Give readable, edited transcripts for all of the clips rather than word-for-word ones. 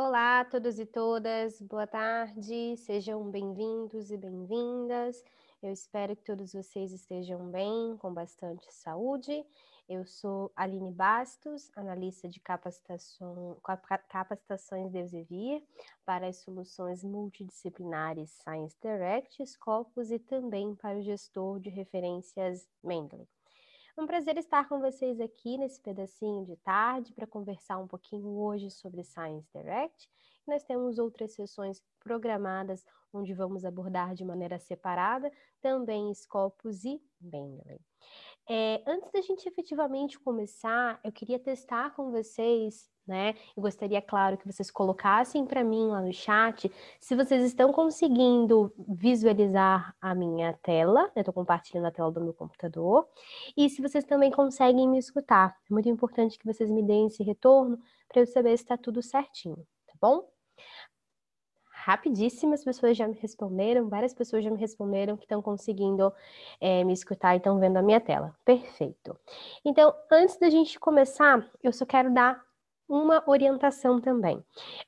Olá a todos e todas, boa tarde, sejam bem-vindos e bem-vindas. Eu espero que todos vocês estejam bem, com bastante saúde. Eu sou Aline Bastos, analista de capacitações de Elsevier para as soluções multidisciplinares Science Direct, Scopus e também para o gestor de referências Mendeley. É um prazer estar com vocês aqui nesse pedacinho de tarde para conversar um pouquinho hoje sobre Science Direct. Nós temos outras sessões programadas onde vamos abordar de maneira separada também Scopus e Mendeley. Antes da gente efetivamente começar, eu queria testar com vocês, né? Eu gostaria, claro, que vocês colocassem para mim lá no chat se vocês estão conseguindo visualizar a minha tela. Eu estou compartilhando a tela do meu computador. E se vocês também conseguem me escutar. É muito importante que vocês me deem esse retorno para eu saber se está tudo certinho, tá bom? Rapidíssimas pessoas já me responderam, várias pessoas já me responderam que estão conseguindo me escutar e estão vendo a minha tela. Perfeito. Então, antes da gente começar, eu só quero dar uma orientação também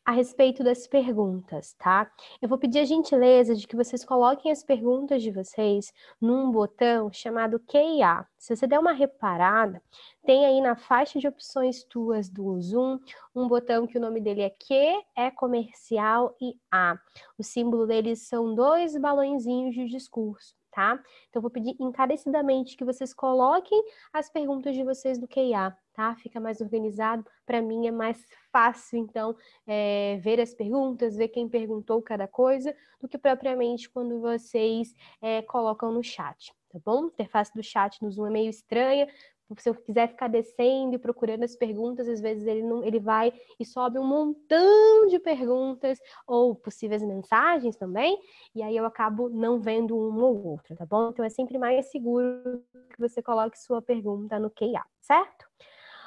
a respeito das perguntas, tá? Eu vou pedir a gentileza de que vocês coloquem as perguntas de vocês num botão chamado Q&A. Se você der uma reparada, tem aí na faixa de opções tuas do Zoom um botão que o nome dele é Q, é comercial e A. O símbolo deles são dois balõezinhos de discurso, tá? Então, eu vou pedir encarecidamente que vocês coloquem as perguntas de vocês no Q&A, tá? Fica mais organizado. Para mim é mais fácil, então, ver as perguntas, ver quem perguntou cada coisa, do que propriamente quando vocês colocam no chat, tá bom? A interface do chat no Zoom é meio estranha. Se eu quiser ficar descendo e procurando as perguntas, às vezes ele vai e sobe um montão de perguntas ou possíveis mensagens também, e aí eu acabo não vendo uma ou outra, tá bom? Então é sempre mais seguro que você coloque sua pergunta no Q&A, certo?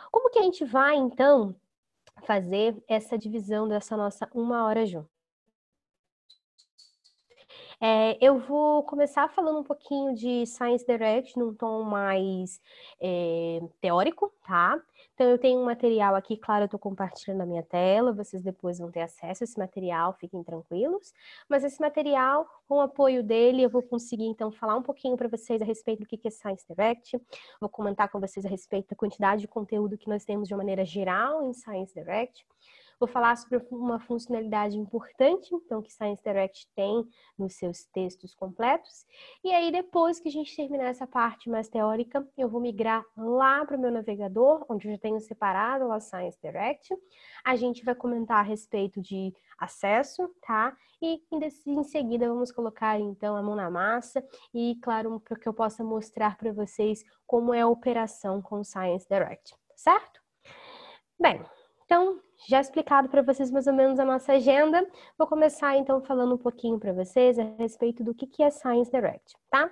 Como que a gente vai, então, fazer essa divisão dessa nossa 1 hora junto? Eu vou começar falando um pouquinho de Science Direct num tom mais teórico, tá? Então, eu tenho um material aqui, claro, eu estou compartilhando a minha tela, vocês depois vão ter acesso a esse material, fiquem tranquilos. Mas esse material, com o apoio dele, eu vou conseguir, então, falar um pouquinho para vocês a respeito do que é Science Direct, vou comentar com vocês a respeito da quantidade de conteúdo que nós temos de uma maneira geral em Science Direct. Vou falar sobre uma funcionalidade importante, então, que Science Direct tem nos seus textos completos. E aí, depois que a gente terminar essa parte mais teórica, eu vou migrar lá para o meu navegador, onde eu já tenho separado lá Science Direct. A gente vai comentar a respeito de acesso, tá? E em seguida vamos colocar, então, a mão na massa e, claro, para que eu possa mostrar para vocês como é a operação com Science Direct, certo? Bem, então, já explicado para vocês mais ou menos a nossa agenda, vou começar então falando um pouquinho para vocês a respeito do que é Science Direct, tá?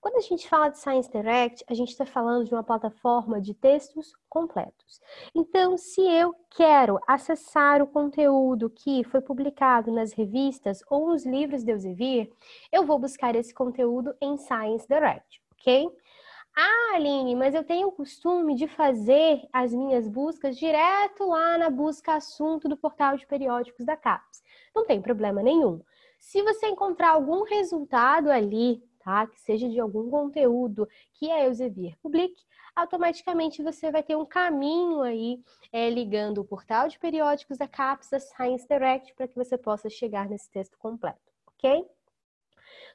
Quando a gente fala de Science Direct, a gente está falando de uma plataforma de textos completos. Então, se eu quero acessar o conteúdo que foi publicado nas revistas ou nos livros de Elsevier, eu vou buscar esse conteúdo em Science Direct, ok? Ah, Aline, mas eu tenho o costume de fazer as minhas buscas direto lá na busca assunto do portal de periódicos da CAPES. Não tem problema nenhum. Se você encontrar algum resultado ali, tá, que seja de algum conteúdo que a Elsevier publique, automaticamente você vai ter um caminho aí ligando o portal de periódicos da CAPES a Science Direct para que você possa chegar nesse texto completo, ok?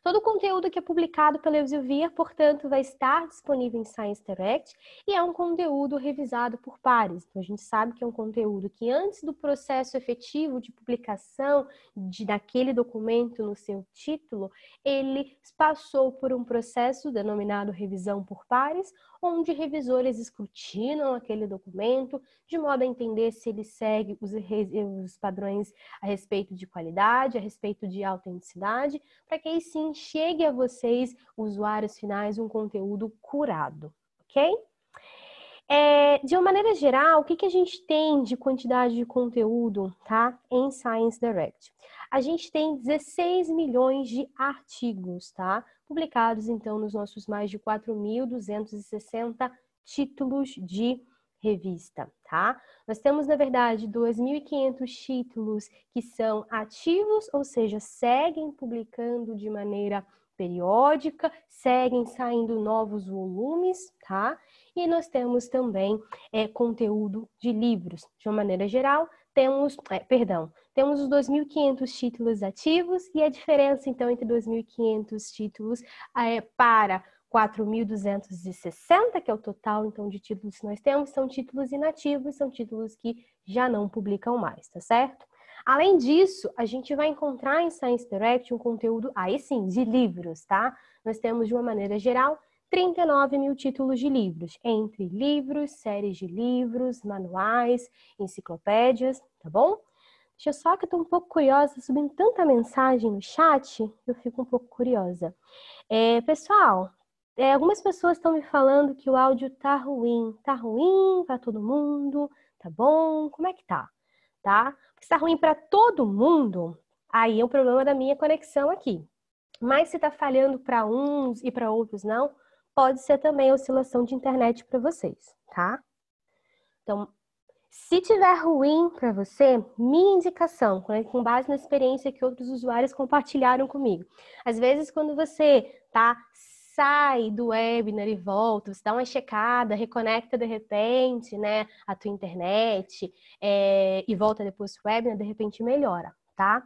Todo o conteúdo que é publicado pela Elsevier, portanto, vai estar disponível em Science Direct e é um conteúdo revisado por pares. Então, a gente sabe que é um conteúdo que antes do processo efetivo de publicação daquele documento no seu título, ele passou por um processo denominado revisão por pares, onde revisores escrutinam aquele documento de modo a entender se ele segue os padrões a respeito de qualidade, a respeito de autenticidade, para que aí sim chegue a vocês, usuários finais, um conteúdo curado, ok? De uma maneira geral, o que a gente tem de quantidade de conteúdo, tá, em Science Direct? A gente tem 16 milhões de artigos, tá, publicados, então, nos nossos mais de 4.260 títulos de revista, tá? Nós temos, na verdade, 2.500 títulos que são ativos, ou seja, seguem publicando de maneira periódica, seguem saindo novos volumes, tá? E nós temos também conteúdo de livros. De uma maneira geral, temos os 2.500 títulos ativos e a diferença, então, entre 2.500 títulos para 4.260, que é o total, então, de títulos que nós temos, são títulos inativos, são títulos que já não publicam mais, tá certo? Além disso, a gente vai encontrar em Science Direct um conteúdo, aí sim, de livros, tá? Nós temos, de uma maneira geral, 39.000 títulos de livros, entre livros, séries de livros, manuais, enciclopédias, tá bom? Deixa eu só que eu tô um pouco curiosa, subindo tanta mensagem no chat, eu fico um pouco curiosa. Pessoal, algumas pessoas estão me falando que o áudio tá ruim para todo mundo, tá bom? Como é que tá? Tá? Se tá ruim para todo mundo, aí é um problema da minha conexão aqui. Mas se tá falhando para uns e para outros não, pode ser também oscilação de internet para vocês, tá? Então, se tiver ruim para você, minha indicação, com base na experiência que outros usuários compartilharam comigo. Às vezes, quando você sai do webinar e volta, você dá uma checada, reconecta de repente, né, a tua internet e volta depois pro webinar, de repente melhora, tá?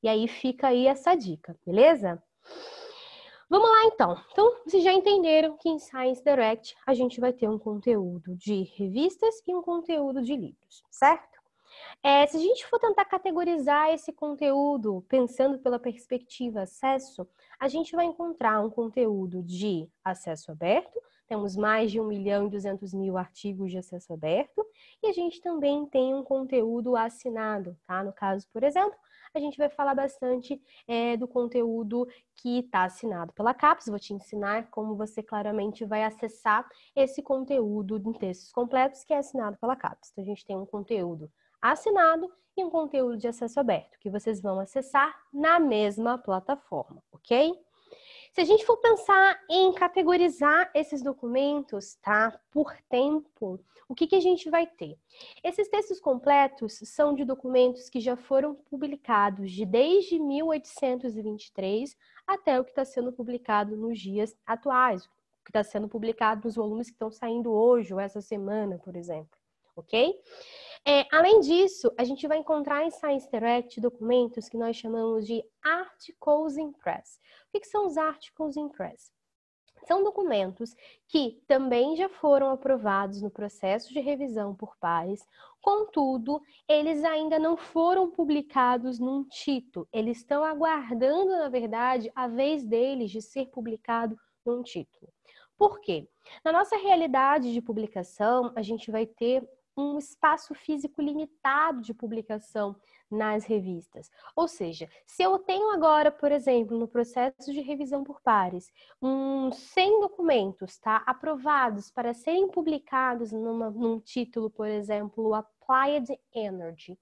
E aí fica aí essa dica, beleza? Vamos lá, então. Então, vocês já entenderam que em Science Direct a gente vai ter um conteúdo de revistas e um conteúdo de livros, certo? Se a gente for tentar categorizar esse conteúdo pensando pela perspectiva acesso, a gente vai encontrar um conteúdo de acesso aberto, temos mais de 1.200.000 artigos de acesso aberto, e a gente também tem um conteúdo assinado, tá? No caso, por exemplo, a gente vai falar bastante do conteúdo que está assinado pela CAPES. Vou te ensinar como você claramente vai acessar esse conteúdo em textos completos que é assinado pela CAPES. Então, a gente tem um conteúdo assinado e um conteúdo de acesso aberto, que vocês vão acessar na mesma plataforma, ok? Se a gente for pensar em categorizar esses documentos, tá, por tempo, o que a gente vai ter? Esses textos completos são de documentos que já foram publicados desde 1823 até o que está sendo publicado nos dias atuais, o que está sendo publicado nos volumes que estão saindo hoje ou essa semana, por exemplo, ok? Além disso, a gente vai encontrar em Science Direct documentos que nós chamamos de Articles in Press. O que são os Articles in Press? São documentos que também já foram aprovados no processo de revisão por pares, contudo, eles ainda não foram publicados num título. Eles estão aguardando, na verdade, a vez deles de ser publicado num título. Por quê? Na nossa realidade de publicação, a gente vai ter um espaço físico limitado de publicação nas revistas. Ou seja, se eu tenho agora, por exemplo, no processo de revisão por pares, 100 documentos, tá, aprovados para serem publicados num título, por exemplo, Applied Energy,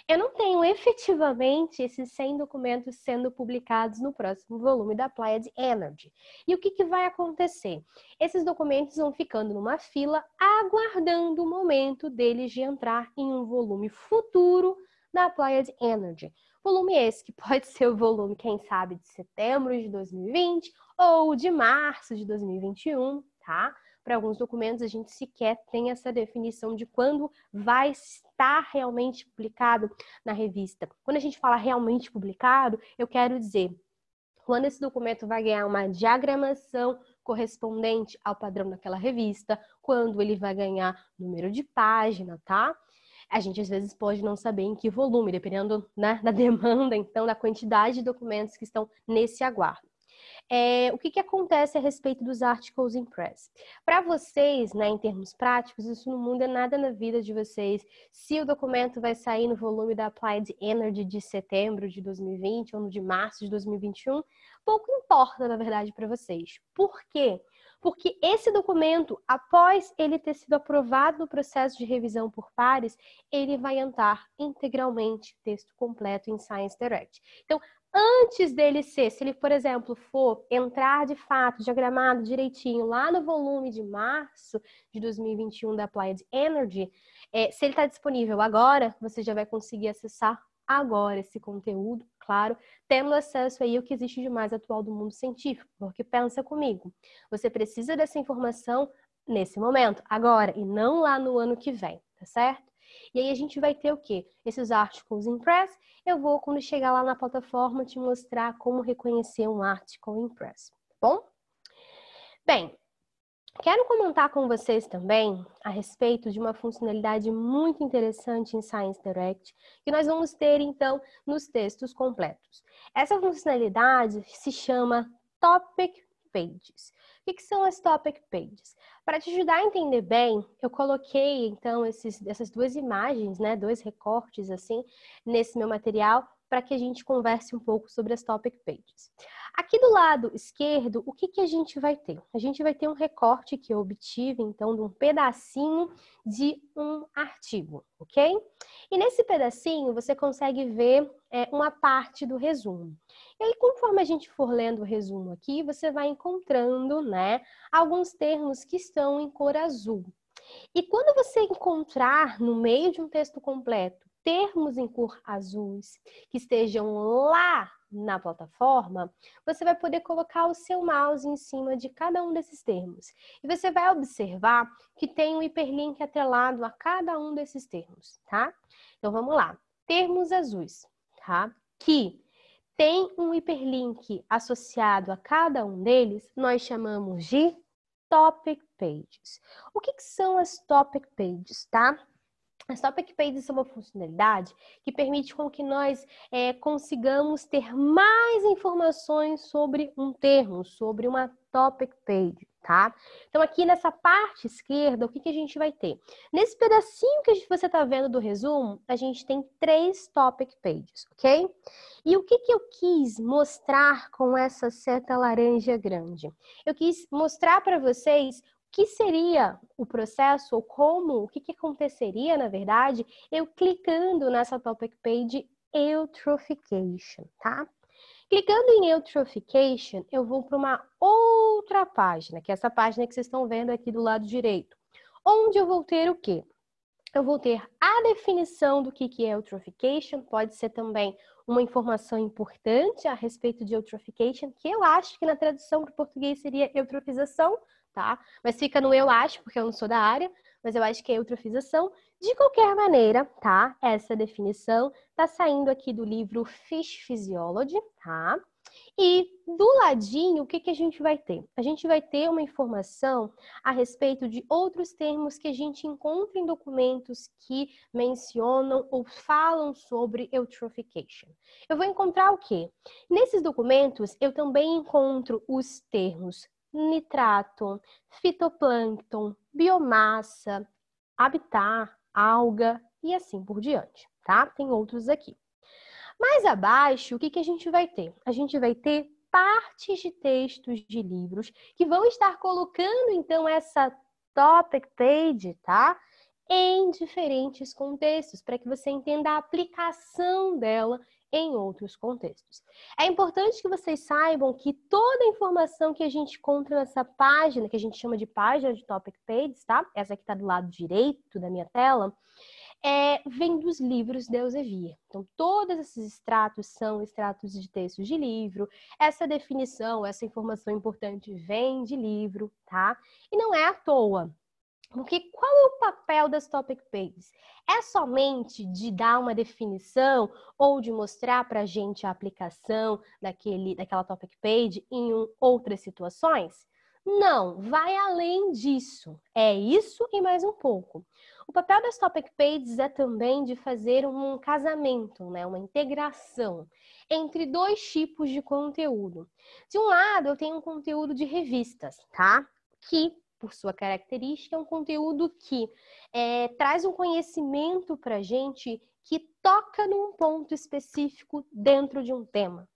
eu não tenho efetivamente esses 100 documentos sendo publicados no próximo volume da Applied Energy. E o que vai acontecer? Esses documentos vão ficando numa fila, aguardando o momento deles de entrar em um volume futuro da Applied Energy. Volume esse que pode ser o volume, quem sabe, de setembro de 2020 ou de março de 2021, tá? Para alguns documentos, a gente sequer tem essa definição de quando vai estar realmente publicado na revista. Quando a gente fala realmente publicado, eu quero dizer quando esse documento vai ganhar uma diagramação correspondente ao padrão daquela revista, quando ele vai ganhar número de página, tá? A gente às vezes pode não saber em que volume, dependendo, né, da demanda, então, da quantidade de documentos que estão nesse aguardo. O que acontece a respeito dos Articles in Press? Para vocês, né, em termos práticos, isso não muda nada na vida de vocês. Se o documento vai sair no volume da Applied Energy de setembro de 2020 ou no de março de 2021, pouco importa, na verdade, para vocês. Por quê? Porque esse documento, após ele ter sido aprovado no processo de revisão por pares, ele vai entrar integralmente texto completo em Science Direct. Então, antes dele ser, se ele, por exemplo, for entrar de fato, diagramado direitinho lá no volume de março de 2021 da Applied Energy, se ele está disponível agora, você já vai conseguir acessar agora esse conteúdo, claro, tendo acesso aí ao que existe de mais atual do mundo científico, porque pensa comigo, você precisa dessa informação nesse momento, agora, e não lá no ano que vem, tá certo? E aí a gente vai ter o quê? Esses articles in press. Eu vou, quando chegar lá na plataforma, te mostrar como reconhecer um article in press, tá bom? Bem, quero comentar com vocês também a respeito de uma funcionalidade muito interessante em Science Direct, que nós vamos ter, então, nos textos completos. Essa funcionalidade se chama Topic Pages. O que são as Topic Pages? Para te ajudar a entender bem, eu coloquei, então, essas duas imagens, né, dois recortes, assim, nesse meu material, para que a gente converse um pouco sobre as Topic Pages. Aqui do lado esquerdo, o que a gente vai ter? A gente vai ter um recorte que eu obtive, então, de um pedacinho de um artigo, ok? E nesse pedacinho, você consegue ver uma parte do resumo. E aí, conforme a gente for lendo o resumo aqui, você vai encontrando, né, alguns termos que estão em cor azul. E quando você encontrar no meio de um texto completo termos em cor azuis que estejam lá na plataforma, você vai poder colocar o seu mouse em cima de cada um desses termos. E você vai observar que tem um hiperlink atrelado a cada um desses termos, tá? Então vamos lá. Termos azuis, tá? Que tem um hiperlink associado a cada um deles, nós chamamos de Topic Pages. O que são as Topic Pages, tá? As Topic Pages são uma funcionalidade que permite com que nós consigamos ter mais informações sobre um termo, sobre uma Topic Page, tá? Então, aqui nessa parte esquerda, o que a gente vai ter? Nesse pedacinho que você está vendo do resumo, a gente tem 3 Topic Pages, ok? E o que eu quis mostrar com essa seta laranja grande? Eu quis mostrar para vocês que seria o processo, ou como, o que aconteceria, na verdade, eu clicando nessa Topic Page Eutrophication, tá? Clicando em Eutrophication, eu vou para uma outra página, que é essa página que vocês estão vendo aqui do lado direito, onde eu vou ter o quê? Eu vou ter a definição do que é eutrophication, pode ser também uma informação importante a respeito de eutrophication, que eu acho que na tradução para o português seria eutrofização, tá? Mas fica no eu acho, porque eu não sou da área, mas eu acho que é eutrofização. De qualquer maneira, tá? Essa definição tá saindo aqui do livro Fish Physiology, tá? E do ladinho, o que a gente vai ter? A gente vai ter uma informação a respeito de outros termos que a gente encontra em documentos que mencionam ou falam sobre eutrophication. Eu vou encontrar o quê? Nesses documentos, eu também encontro os termos nitrato, fitoplâncton, biomassa, habitat, alga e assim por diante, tá? Tem outros aqui. Mais abaixo, o que a gente vai ter? A gente vai ter partes de textos de livros que vão estar colocando, então, essa topic page, tá? Em diferentes contextos, para que você entenda a aplicação dela em outros contextos. É importante que vocês saibam que toda a informação que a gente encontra nessa página, que a gente chama de página de topic pages, tá? Essa aqui está do lado direito da minha tela, vem dos livros de Elsevier. Então, todos esses extratos são extratos de textos de livro. Essa definição, essa informação importante vem de livro, tá? E não é à toa. Porque qual é o papel das Topic Pages? É somente de dar uma definição ou de mostrar para a gente a aplicação daquela Topic Page em outras situações? Não, vai além disso. É isso e mais um pouco. O papel das Topic Pages é também de fazer um casamento, né? Uma integração entre dois tipos de conteúdo. De um lado, eu tenho um conteúdo de revistas, tá? Que, por sua característica, é um conteúdo que traz um conhecimento para a gente que toca num ponto específico dentro de um tema.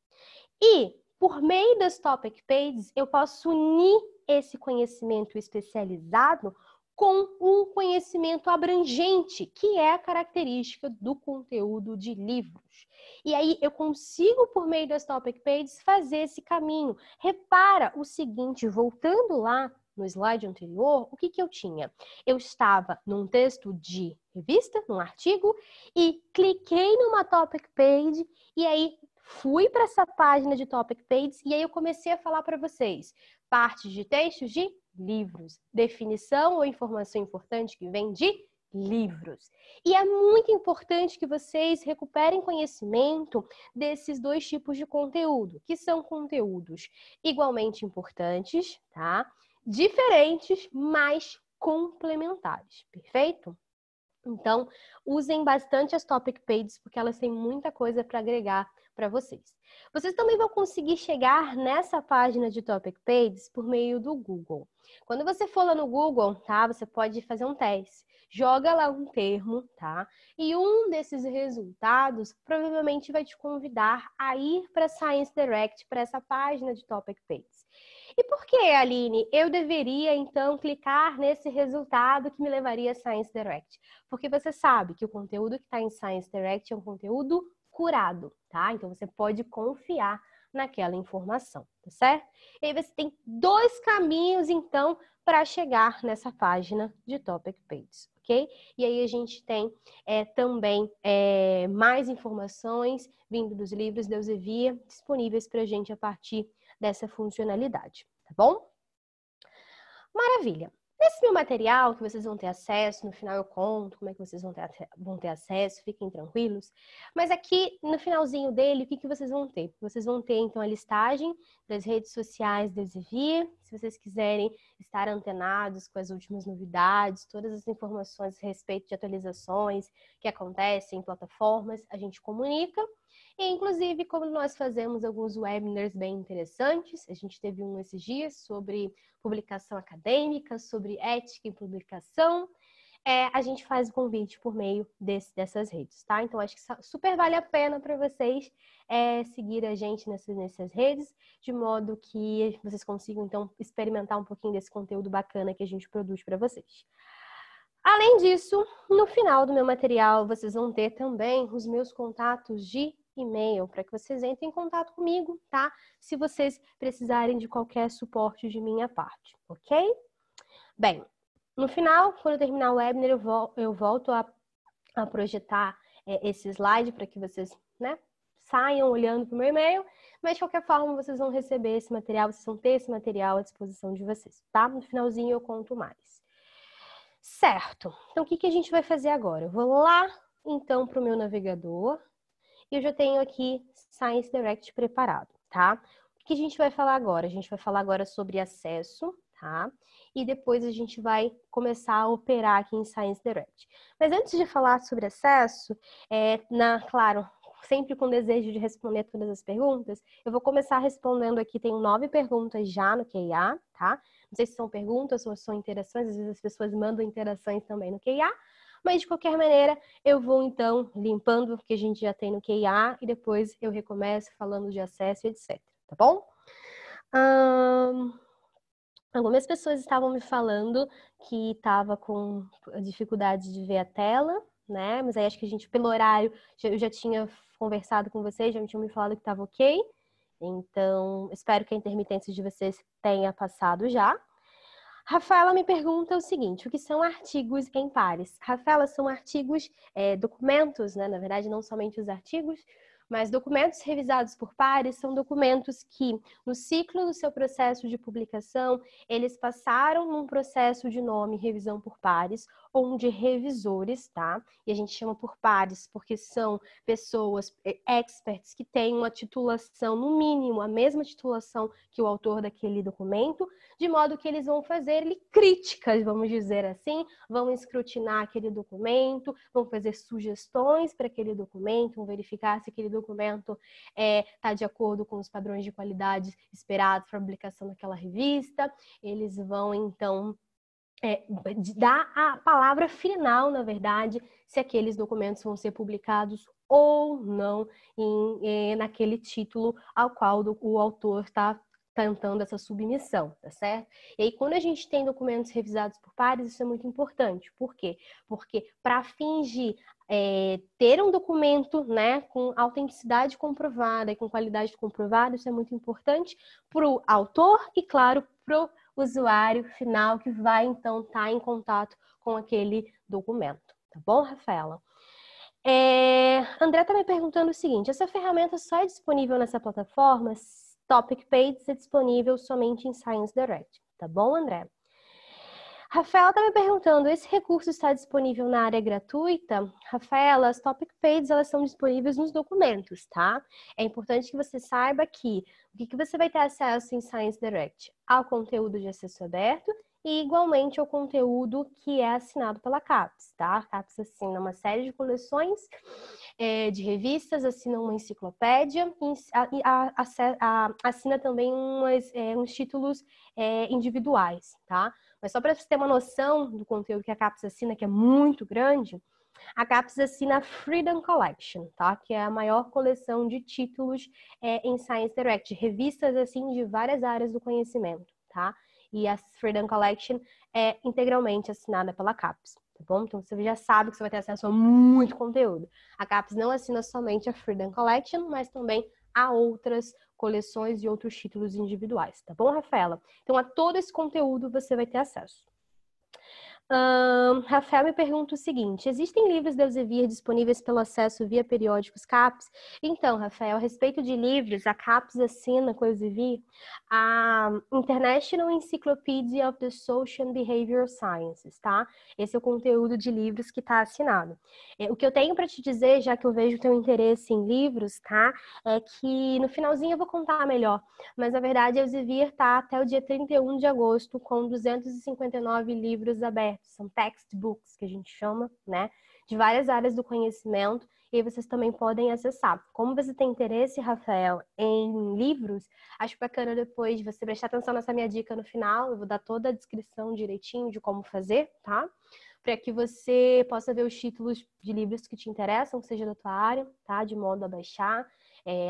E, por meio das Topic Pages, eu posso unir esse conhecimento especializado com um conhecimento abrangente, que é a característica do conteúdo de livros. E aí eu consigo, por meio das Topic Pages, fazer esse caminho. Repara o seguinte, voltando lá no slide anterior, o que eu tinha? Eu estava num texto de revista, num artigo, e cliquei numa Topic Page, e aí fui para essa página de Topic Pages, e aí eu comecei a falar para vocês partes de textos de livros, definição ou informação importante que vem de livros. E é muito importante que vocês recuperem conhecimento desses dois tipos de conteúdo, que são conteúdos igualmente importantes, tá? Diferentes, mas complementares, perfeito? Então, usem bastante as Topic Pages, porque elas têm muita coisa para agregar para vocês. Vocês também vão conseguir chegar nessa página de Topic Pages por meio do Google. Quando você for lá no Google, tá? Você pode fazer um teste. Joga lá um termo, tá? E um desses resultados provavelmente vai te convidar a ir para Science Direct, para essa página de Topic Pages. E por que, Aline, eu deveria, então, clicar nesse resultado que me levaria a Science Direct? Porque você sabe que o conteúdo que está em Science Direct é um conteúdo curado, tá? Então, você pode confiar naquela informação, tá certo? E aí você tem dois caminhos, então, para chegar nessa página de Topic Pages, ok? E aí a gente tem também mais informações vindo dos livros da Elsevier disponíveis para a gente a partir dessa funcionalidade, tá bom? Maravilha! Nesse meu material que vocês vão ter acesso, no final eu conto como é que vocês vão ter acesso, fiquem tranquilos. Mas aqui no finalzinho dele, o que vocês vão ter? Vocês vão ter então a listagem das redes sociais da Elsevier, se vocês quiserem estar antenados com as últimas novidades, todas as informações a respeito de atualizações que acontecem em plataformas, a gente comunica. E, inclusive, como nós fazemos alguns webinars bem interessantes, a gente teve um esses dias sobre publicação acadêmica, sobre ética em publicação, a gente faz o convite por meio dessas redes, tá? Então, acho que super vale a pena para vocês seguir a gente nessas redes, de modo que vocês consigam, então, experimentar um pouquinho desse conteúdo bacana que a gente produz para vocês. Além disso, no final do meu material, vocês vão ter também os meus contatos de e-mail, para que vocês entrem em contato comigo, tá? Se vocês precisarem de qualquer suporte de minha parte, ok? Bem, no final, quando eu terminar o webinar, eu volto a projetar esse slide para que vocês, né, saiam olhando para o meu e-mail, mas de qualquer forma vocês vão receber esse material, vocês vão ter esse material à disposição de vocês, tá? No finalzinho eu conto mais. Certo, então o que a gente vai fazer agora? Eu vou lá, então, para o meu navegador, e eu já tenho aqui Science Direct preparado, tá? O que a gente vai falar agora? A gente vai falar agora sobre acesso, tá? E depois a gente vai começar a operar aqui em Science Direct. Mas antes de falar sobre acesso, claro, sempre com desejo de responder todas as perguntas, eu vou começar respondendo aqui, tenho 9 perguntas já no QIA, tá? Não sei se são perguntas ou são interações, às vezes as pessoas mandam interações também no QIA, mas de qualquer maneira eu vou então limpando o que a gente já tem no QIA e depois eu recomeço falando de acesso, etc, tá bom? Algumas pessoas estavam me falando que estava com dificuldade de ver a tela, né? Mas aí acho que a gente, pelo horário, eu já tinha conversado com vocês, já tinham me falado que estava ok. Então, espero que a intermitência de vocês tenha passado já. Rafaela me pergunta o seguinte, o que são artigos em pares? Rafaela, são artigos, documentos, né? Na verdade, não somente os artigos, mas documentos revisados por pares são documentos que, no ciclo do seu processo de publicação, eles passaram num processo de nome revisão por pares, ou de revisores, tá? E a gente chama por pares porque são pessoas, experts, que têm uma titulação, no mínimo, a mesma titulação que o autor daquele documento, de modo que eles vão fazer críticas, vamos dizer assim, vão escrutinar aquele documento, vão fazer sugestões para aquele documento, vão verificar se aquele documento está de acordo com os padrões de qualidade esperados para a publicação daquela revista. Eles vão, então, dar a palavra final, na verdade, se aqueles documentos vão ser publicados ou não naquele título ao qual o autor está tentando essa submissão, tá certo? E aí, quando a gente tem documentos revisados por pares, isso é muito importante. Por quê? Porque para fins de ter um documento, né, com autenticidade comprovada e com qualidade comprovada, isso é muito importante para o autor e, claro, para o usuário final que vai, então, estar em contato com aquele documento. Tá bom, Rafaela? André está me perguntando o seguinte: essa ferramenta só é disponível nessa plataforma? Topic Pages é disponível somente em Science Direct. Tá bom, André? Rafaela está me perguntando: esse recurso está disponível na área gratuita? Rafaela, as Topic Pages, elas são disponíveis nos documentos, tá? É importante que você saiba que o que você vai ter acesso em Science Direct? Ao conteúdo de acesso aberto e igualmente ao conteúdo que é assinado pela CAPES, tá? A CAPES assina uma série de coleções de revistas, assina uma enciclopédia e assina também uns títulos individuais, tá? Mas só para você ter uma noção do conteúdo que a CAPES assina, que é muito grande, a CAPES assina a Freedom Collection, tá? Que é a maior coleção de títulos em Science Direct, revistas assim de várias áreas do conhecimento, tá? E a Freedom Collection é integralmente assinada pela CAPES, tá bom? Então você já sabe que você vai ter acesso a muito conteúdo. A CAPES não assina somente a Freedom Collection, mas também a outras coleções e outros títulos individuais, tá bom, Rafaela? Então a todo esse conteúdo você vai ter acesso. Rafael me pergunta o seguinte: existem livros de Elsevier disponíveis pelo acesso via periódicos CAPES? Então, Rafael, a respeito de livros, a CAPES assina com a Elsevier a International Encyclopedia of the Social and Behavioral Sciences, tá? Esse é o conteúdo de livros que está assinado. O que eu tenho para te dizer, já que eu vejo teu interesse em livros, tá? É que no finalzinho eu vou contar melhor, mas na verdade a Elsevier está até o dia 31 de agosto com 259 livros abertos. São textbooks que a gente chama, né? De várias áreas do conhecimento, e aí vocês também podem acessar. Como você tem interesse, Rafael, em livros, acho bacana depois você prestar atenção nessa minha dica no final. Eu vou dar toda a descrição direitinho de como fazer, tá? Para que você possa ver os títulos de livros que te interessam, que seja da tua área, tá? De modo a baixar,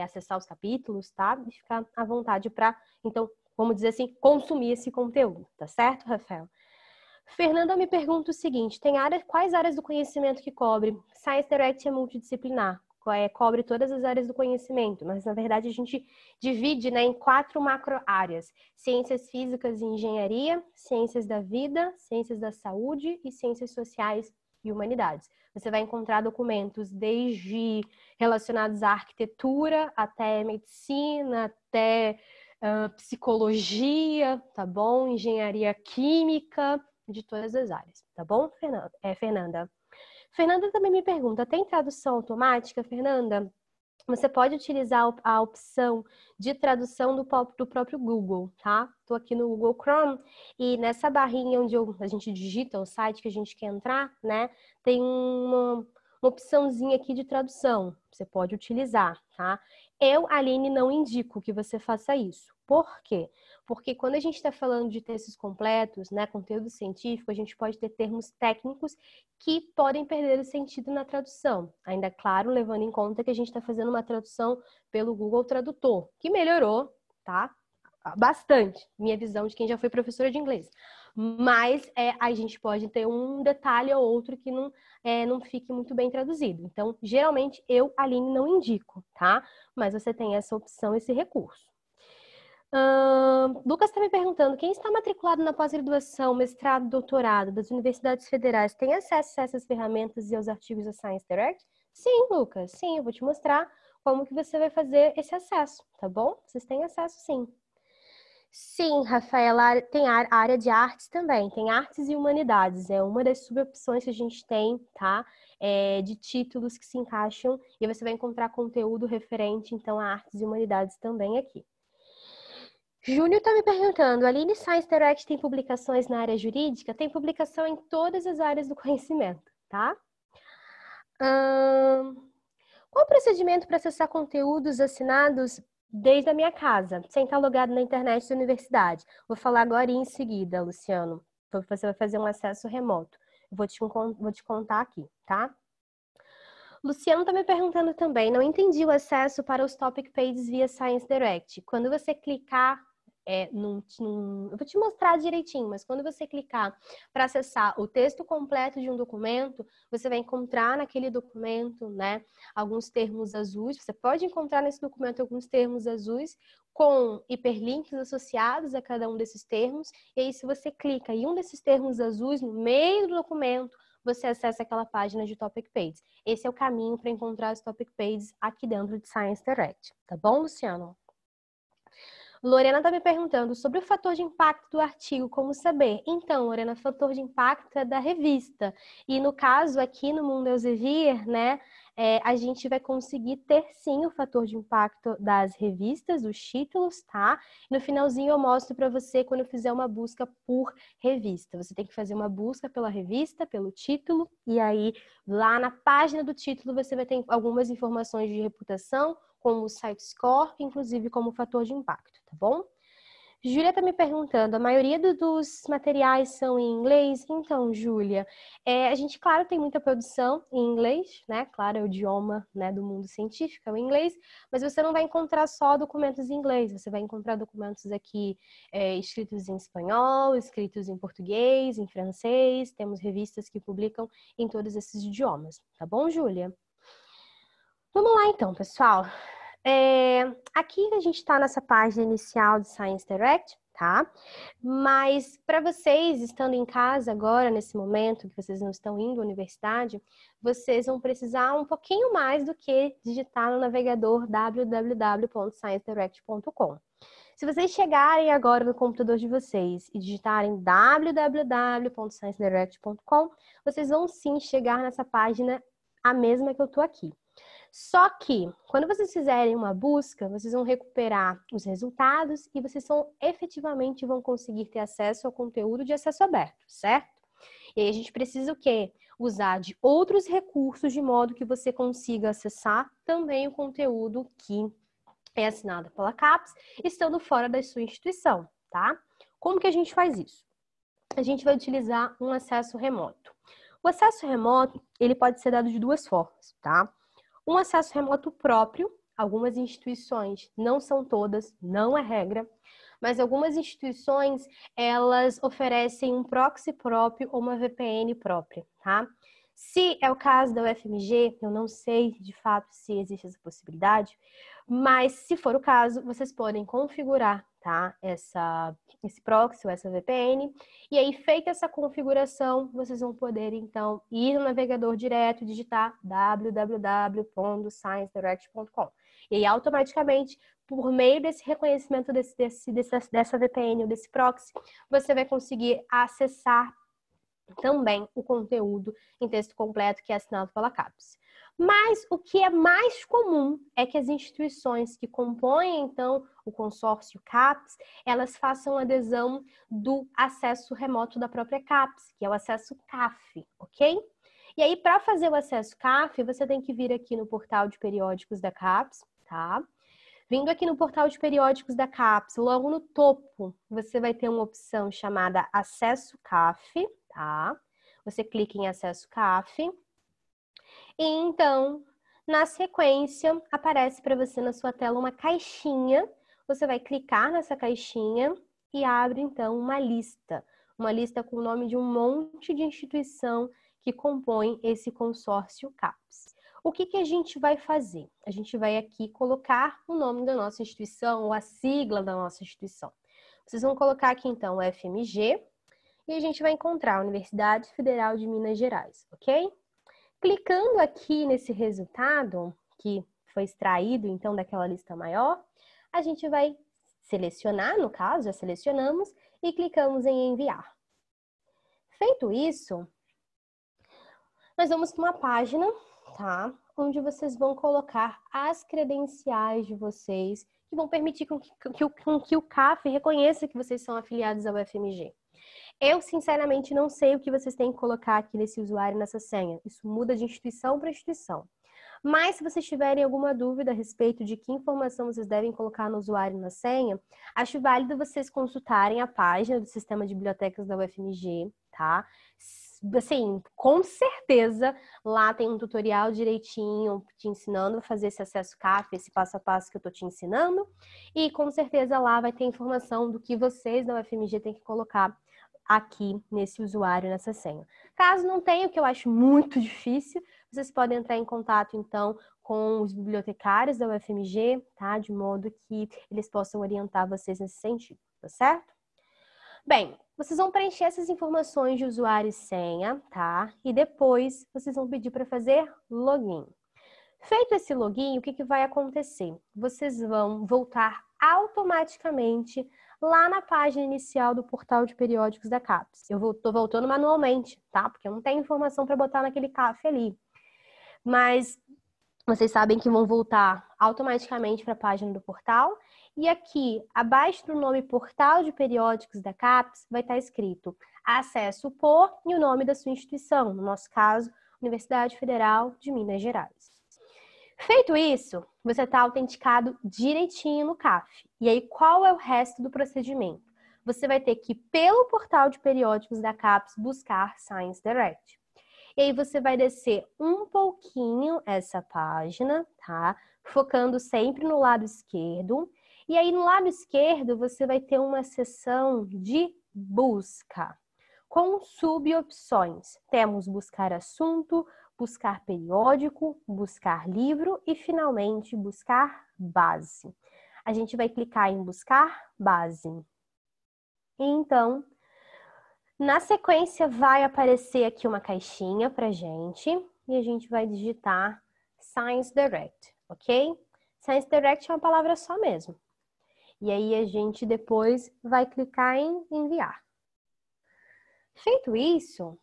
acessar os capítulos, tá? E ficar à vontade para, então, vamos dizer assim, consumir esse conteúdo, tá certo, Rafael? Fernanda me pergunta o seguinte: quais áreas do conhecimento que cobre? Science Direct é multidisciplinar, cobre todas as áreas do conhecimento, mas na verdade a gente divide, né, em 4 macro áreas: ciências físicas e engenharia, ciências da vida, ciências da saúde e ciências sociais e humanidades. Você vai encontrar documentos desde relacionados à arquitetura, até medicina, até psicologia, tá bom? Engenharia química, de todas as áreas, tá bom, Fernanda? Fernanda também me pergunta: tem tradução automática, Fernanda? Você pode utilizar a opção de tradução do próprio Google, tá? Estou aqui no Google Chrome e nessa barrinha onde a gente digita o site que a gente quer entrar, né? Tem uma opçãozinha aqui de tradução. Você pode utilizar, tá? Eu, Aline, não indico que você faça isso. Por quê? Porque quando a gente está falando de textos completos, né, conteúdo científico, a gente pode ter termos técnicos que podem perder o sentido na tradução. Ainda claro, levando em conta que a gente está fazendo uma tradução pelo Google Tradutor, que melhorou, tá? Bastante, minha visão de quem já foi professora de inglês. Mas a gente pode ter um detalhe ou outro que não fique muito bem traduzido. Então, geralmente, eu, Aline, não indico, tá? Mas você tem essa opção, esse recurso. Lucas está me perguntando: quem está matriculado na pós-graduação, mestrado, doutorado das universidades federais tem acesso a essas ferramentas e aos artigos da Science Direct? Sim, Lucas, sim, eu vou te mostrar como que você vai fazer esse acesso, tá bom? Vocês têm acesso, sim. Sim, Rafaela, tem a área de artes também, tem artes e humanidades, é uma das subopções que a gente tem, tá? De títulos que se encaixam, e você vai encontrar conteúdo referente, então, a artes e humanidades também aqui. Júnior está me perguntando: Aline, Science Direct tem publicações na área jurídica? Tem publicação em todas as áreas do conhecimento, tá? Qual o procedimento para acessar conteúdos assinados desde a minha casa, sem estar logado na internet da universidade? Vou falar agora e em seguida, Luciano. Você vai fazer um acesso remoto. Vou te contar aqui, tá? Luciano está me perguntando também: não entendi o acesso para os Topic Pages via Science Direct. Quando você clicar eu vou te mostrar direitinho, mas quando você clicar para acessar o texto completo de um documento, você vai encontrar naquele documento, né, alguns termos azuis. Você pode encontrar nesse documento alguns termos azuis com hiperlinks associados a cada um desses termos. E aí, se você clica em um desses termos azuis no meio do documento, você acessa aquela página de Topic Pages. Esse é o caminho para encontrar as Topic Pages aqui dentro de Science Direct. Tá bom, Luciano? Lorena está me perguntando sobre o fator de impacto do artigo, como saber? Então, Lorena, o fator de impacto é da revista. E no caso, aqui no Mundo Elsevier, né, a gente vai conseguir ter sim o fator de impacto das revistas, dos títulos, tá? No finalzinho eu mostro para você quando eu fizer uma busca por revista. Você tem que fazer uma busca pela revista, pelo título, e aí lá na página do título você vai ter algumas informações de reputação, como o site score, inclusive como fator de impacto, tá bom? Júlia está me perguntando, a maioria dos materiais são em inglês? Então, Júlia, a gente, claro, tem muita produção em inglês, né? Claro, é o idioma, né, do mundo científico, é o inglês, mas você não vai encontrar só documentos em inglês, você vai encontrar documentos aqui escritos em espanhol, escritos em português, em francês, temos revistas que publicam em todos esses idiomas, tá bom, Júlia? Vamos lá então, pessoal. Aqui a gente está nessa página inicial de Science Direct, tá? Mas para vocês, estando em casa agora, nesse momento que vocês não estão indo à universidade, vocês vão precisar um pouquinho mais do que digitar no navegador www.sciencedirect.com. Se vocês chegarem agora no computador de vocês e digitarem www.sciencedirect.com, vocês vão sim chegar nessa página, a mesma que eu estou aqui. Só que, quando vocês fizerem uma busca, vocês vão recuperar os resultados e vocês efetivamente vão conseguir ter acesso ao conteúdo de acesso aberto, certo? E aí a gente precisa o quê? Usar de outros recursos de modo que você consiga acessar também o conteúdo que é assinado pela CAPES, estando fora da sua instituição, tá? Como que a gente faz isso? A gente vai utilizar um acesso remoto. O acesso remoto, ele pode ser dado de duas formas, tá? Um acesso remoto próprio, algumas instituições, não são todas, não é regra, mas algumas instituições, elas oferecem um proxy próprio ou uma VPN própria, tá? Se é o caso da UFMG, eu não sei de fato se existe essa possibilidade, mas se for o caso, vocês podem configurar, tá? Esse proxy ou essa VPN, e aí, feita essa configuração, vocês vão poder, então, ir no navegador direto e digitar www.sciencedirect.com. E aí, automaticamente, por meio desse reconhecimento dessa VPN ou desse proxy, você vai conseguir acessar também o conteúdo em texto completo que é assinado pela CAPES. Mas o que é mais comum é que as instituições que compõem, então, o consórcio CAPES, elas façam adesão do acesso remoto da própria CAPES, que é o acesso CAF, ok? E aí, para fazer o acesso CAF, você tem que vir aqui no portal de periódicos da CAPES, tá? Vindo aqui no portal de periódicos da CAPES, logo no topo, você vai ter uma opção chamada Acesso CAF, tá? Você clica em Acesso CAF. E então, na sequência, aparece para você na sua tela uma caixinha. Você vai clicar nessa caixinha e abre, então, uma lista com o nome de um monte de instituição que compõe esse consórcio CAPES. O que a gente vai fazer? A gente vai aqui colocar o nome da nossa instituição ou a sigla da nossa instituição. Vocês vão colocar aqui, então, o FMG e a gente vai encontrar a Universidade Federal de Minas Gerais, ok? Clicando aqui nesse resultado, que foi extraído, então, daquela lista maior, a gente vai selecionar, no caso, já selecionamos, e clicamos em enviar. Feito isso, nós vamos para uma página, tá? Onde vocês vão colocar as credenciais de vocês, que vão permitir com que o CAF reconheça que vocês são afiliados ao UFMG. Eu, sinceramente, não sei o que vocês têm que colocar aqui nesse usuário, nessa senha. Isso muda de instituição para instituição. Mas se vocês tiverem alguma dúvida a respeito de que informação vocês devem colocar no usuário e na senha, acho válido vocês consultarem a página do Sistema de Bibliotecas da UFMG, tá? Assim, com certeza lá tem um tutorial direitinho te ensinando a fazer esse acesso CAF, esse passo a passo que eu tô te ensinando, e com certeza lá vai ter informação do que vocês da UFMG têm que colocar aqui nesse usuário, nessa senha. Caso não tenha, o que eu acho muito difícil, vocês podem entrar em contato, então, com os bibliotecários da UFMG, tá? De modo que eles possam orientar vocês nesse sentido, tá certo? Bem, vocês vão preencher essas informações de usuário e senha, tá? E depois vocês vão pedir para fazer login. Feito esse login, o que vai acontecer? Vocês vão voltar automaticamente lá na página inicial do portal de periódicos da CAPES. Eu tô voltando manualmente, tá? Porque eu não tenho informação para botar naquele CAF ali. Mas vocês sabem que vão voltar automaticamente para a página do portal. E aqui, abaixo do nome Portal de Periódicos da CAPES, vai estar escrito acesso por e o nome da sua instituição. No nosso caso, Universidade Federal de Minas Gerais. Feito isso, você está autenticado direitinho no CAF. E aí, qual é o resto do procedimento? Você vai ter que, pelo portal de periódicos da CAPES, buscar Science Direct. E aí, você vai descer um pouquinho essa página, tá? Focando sempre no lado esquerdo. E aí, no lado esquerdo, você vai ter uma seção de busca, com subopções. Temos buscar assunto, buscar periódico, buscar livro e, finalmente, buscar base. A gente vai clicar em buscar base. Então, na sequência, vai aparecer aqui uma caixinha pra gente e a gente vai digitar Science Direct, ok? Science Direct é uma palavra só mesmo. E aí, a gente depois vai clicar em enviar. Feito isso,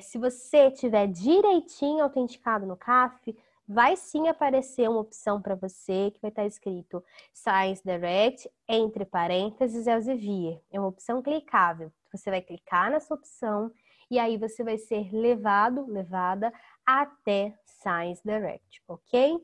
se você tiver direitinho autenticado no CAF, vai sim aparecer uma opção para você que vai estar escrito Science Direct, entre parênteses, Elsevier. É uma opção clicável. Você vai clicar nessa opção e aí você vai ser levada até Science Direct, ok?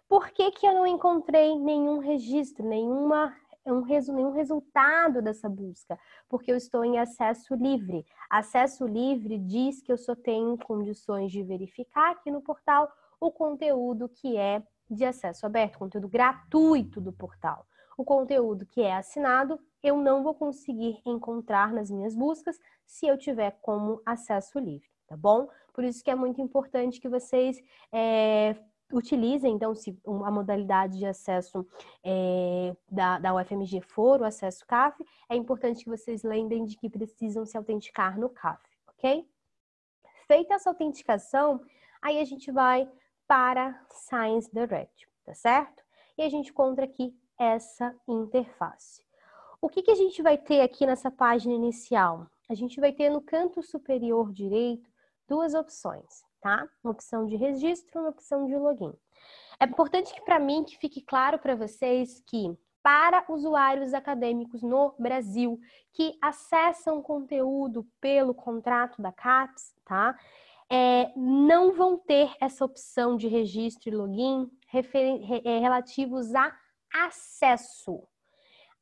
Por que eu não encontrei nenhum registro, nenhum resultado dessa busca? Porque eu estou em acesso livre. Acesso livre diz que eu só tenho condições de verificar aqui no portal o conteúdo que é de acesso aberto, conteúdo gratuito do portal. O conteúdo que é assinado, eu não vou conseguir encontrar nas minhas buscas se eu tiver como acesso livre, tá bom? Por isso que é muito importante que vocês utilizem, então, se a modalidade de acesso da UFMG for o acesso CAF, é importante que vocês lembrem de que precisam se autenticar no CAF, ok? Feita essa autenticação, aí a gente vai para Science Direct, tá certo? E a gente encontra aqui essa interface. O que a gente vai ter aqui nessa página inicial? A gente vai ter no canto superior direito duas opções, tá? Uma opção de registro e uma opção de login. É importante que para mim que fique claro para vocês que para usuários acadêmicos no Brasil que acessam conteúdo pelo contrato da CAPES, tá? Não vão ter essa opção de registro e login relativos a acesso.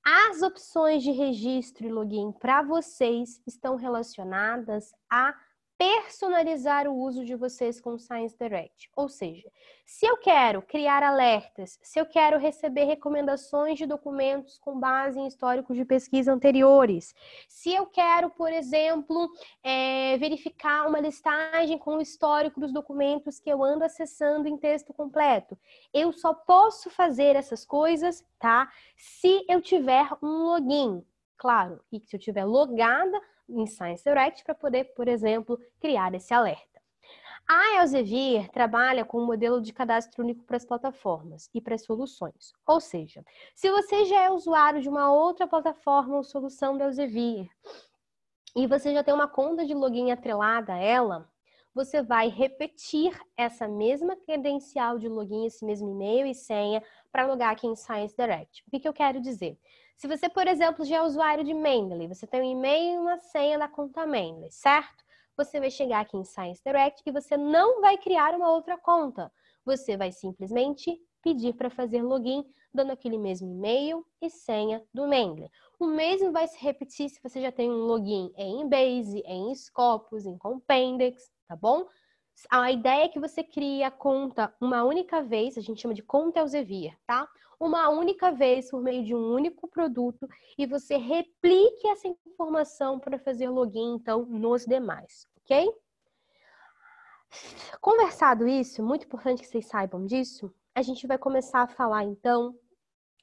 As opções de registro e login para vocês estão relacionadas a personalizar o uso de vocês com o Science Direct. Ou seja, se eu quero criar alertas, se eu quero receber recomendações de documentos com base em históricos de pesquisa anteriores, se eu quero, por exemplo, verificar uma listagem com o histórico dos documentos que eu ando acessando em texto completo, eu só posso fazer essas coisas, tá? Se eu tiver um login. Claro, e se eu tiver logada em Science Direct para poder, por exemplo, criar esse alerta. A Elsevier trabalha com um modelo de cadastro único para as plataformas e para as soluções. Ou seja, se você já é usuário de uma outra plataforma ou solução da Elsevier e você já tem uma conta de login atrelada a ela, você vai repetir essa mesma credencial de login, esse mesmo e-mail e senha para logar aqui em Science Direct. O que eu quero dizer? Se você, por exemplo, já é usuário de Mendeley, você tem um e-mail e uma senha da conta Mendeley, certo? Você vai chegar aqui em Science Direct e você não vai criar uma outra conta. você vai simplesmente pedir para fazer login, dando aquele mesmo e-mail e senha do Mendeley. O mesmo vai se repetir se você já tem um login em Embase, em Scopus, em Compendex, tá bom? A ideia é que você crie a conta uma única vez, a gente chama de conta Elsevier, tá? Uma única vez por meio de um único produto e você replique essa informação para fazer login, então, nos demais, ok? Conversado isso, muito importante que vocês saibam disso, a gente vai começar a falar, então,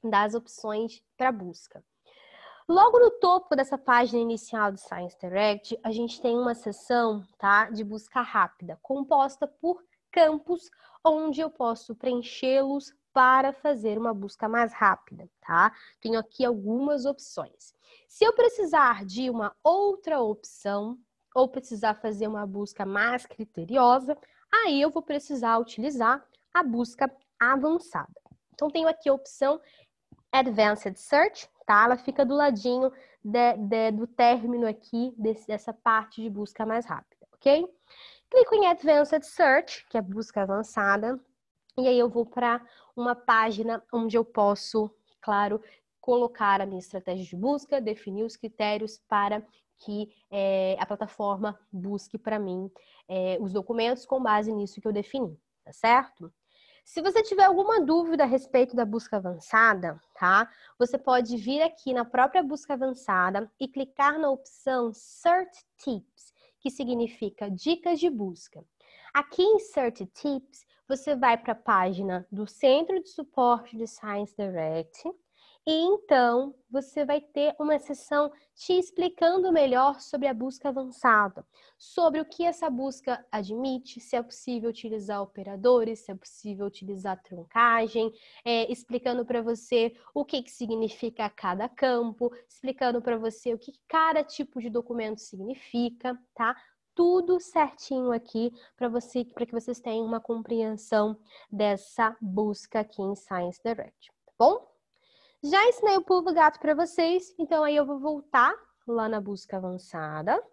das opções para busca. Logo no topo dessa página inicial do Science Direct, a gente tem uma seção, tá, de busca rápida, composta por campos, onde eu posso preenchê-los para fazer uma busca mais rápida, tá? Tenho aqui algumas opções. Se eu precisar de uma outra opção, ou precisar fazer uma busca mais criteriosa, aí eu vou precisar utilizar a busca avançada. Então, tenho aqui a opção Advanced Search, tá? Ela fica do ladinho do término aqui dessa parte de busca mais rápida, ok? Clico em Advanced Search, que é busca avançada, e aí eu vou para uma página onde eu posso, claro, colocar a minha estratégia de busca, definir os critérios para que a plataforma busque para mim os documentos com base nisso que eu defini, tá certo? Se você tiver alguma dúvida a respeito da busca avançada, tá? Você pode vir aqui na própria busca avançada e clicar na opção Search Tips, que significa dicas de busca. Aqui em Search Tips, você vai para a página do Centro de Suporte de Science Direct e então você vai ter uma seção te explicando melhor sobre a busca avançada, sobre o que essa busca admite, se é possível utilizar operadores, se é possível utilizar truncagem, explicando para você o que significa cada campo, explicando para você o que cada tipo de documento significa, tá? Tudo certinho aqui para que vocês tenham uma compreensão dessa busca aqui em Science Direct, tá bom? Já ensinei o pulo do gato para vocês, então aí eu vou voltar lá na busca avançada.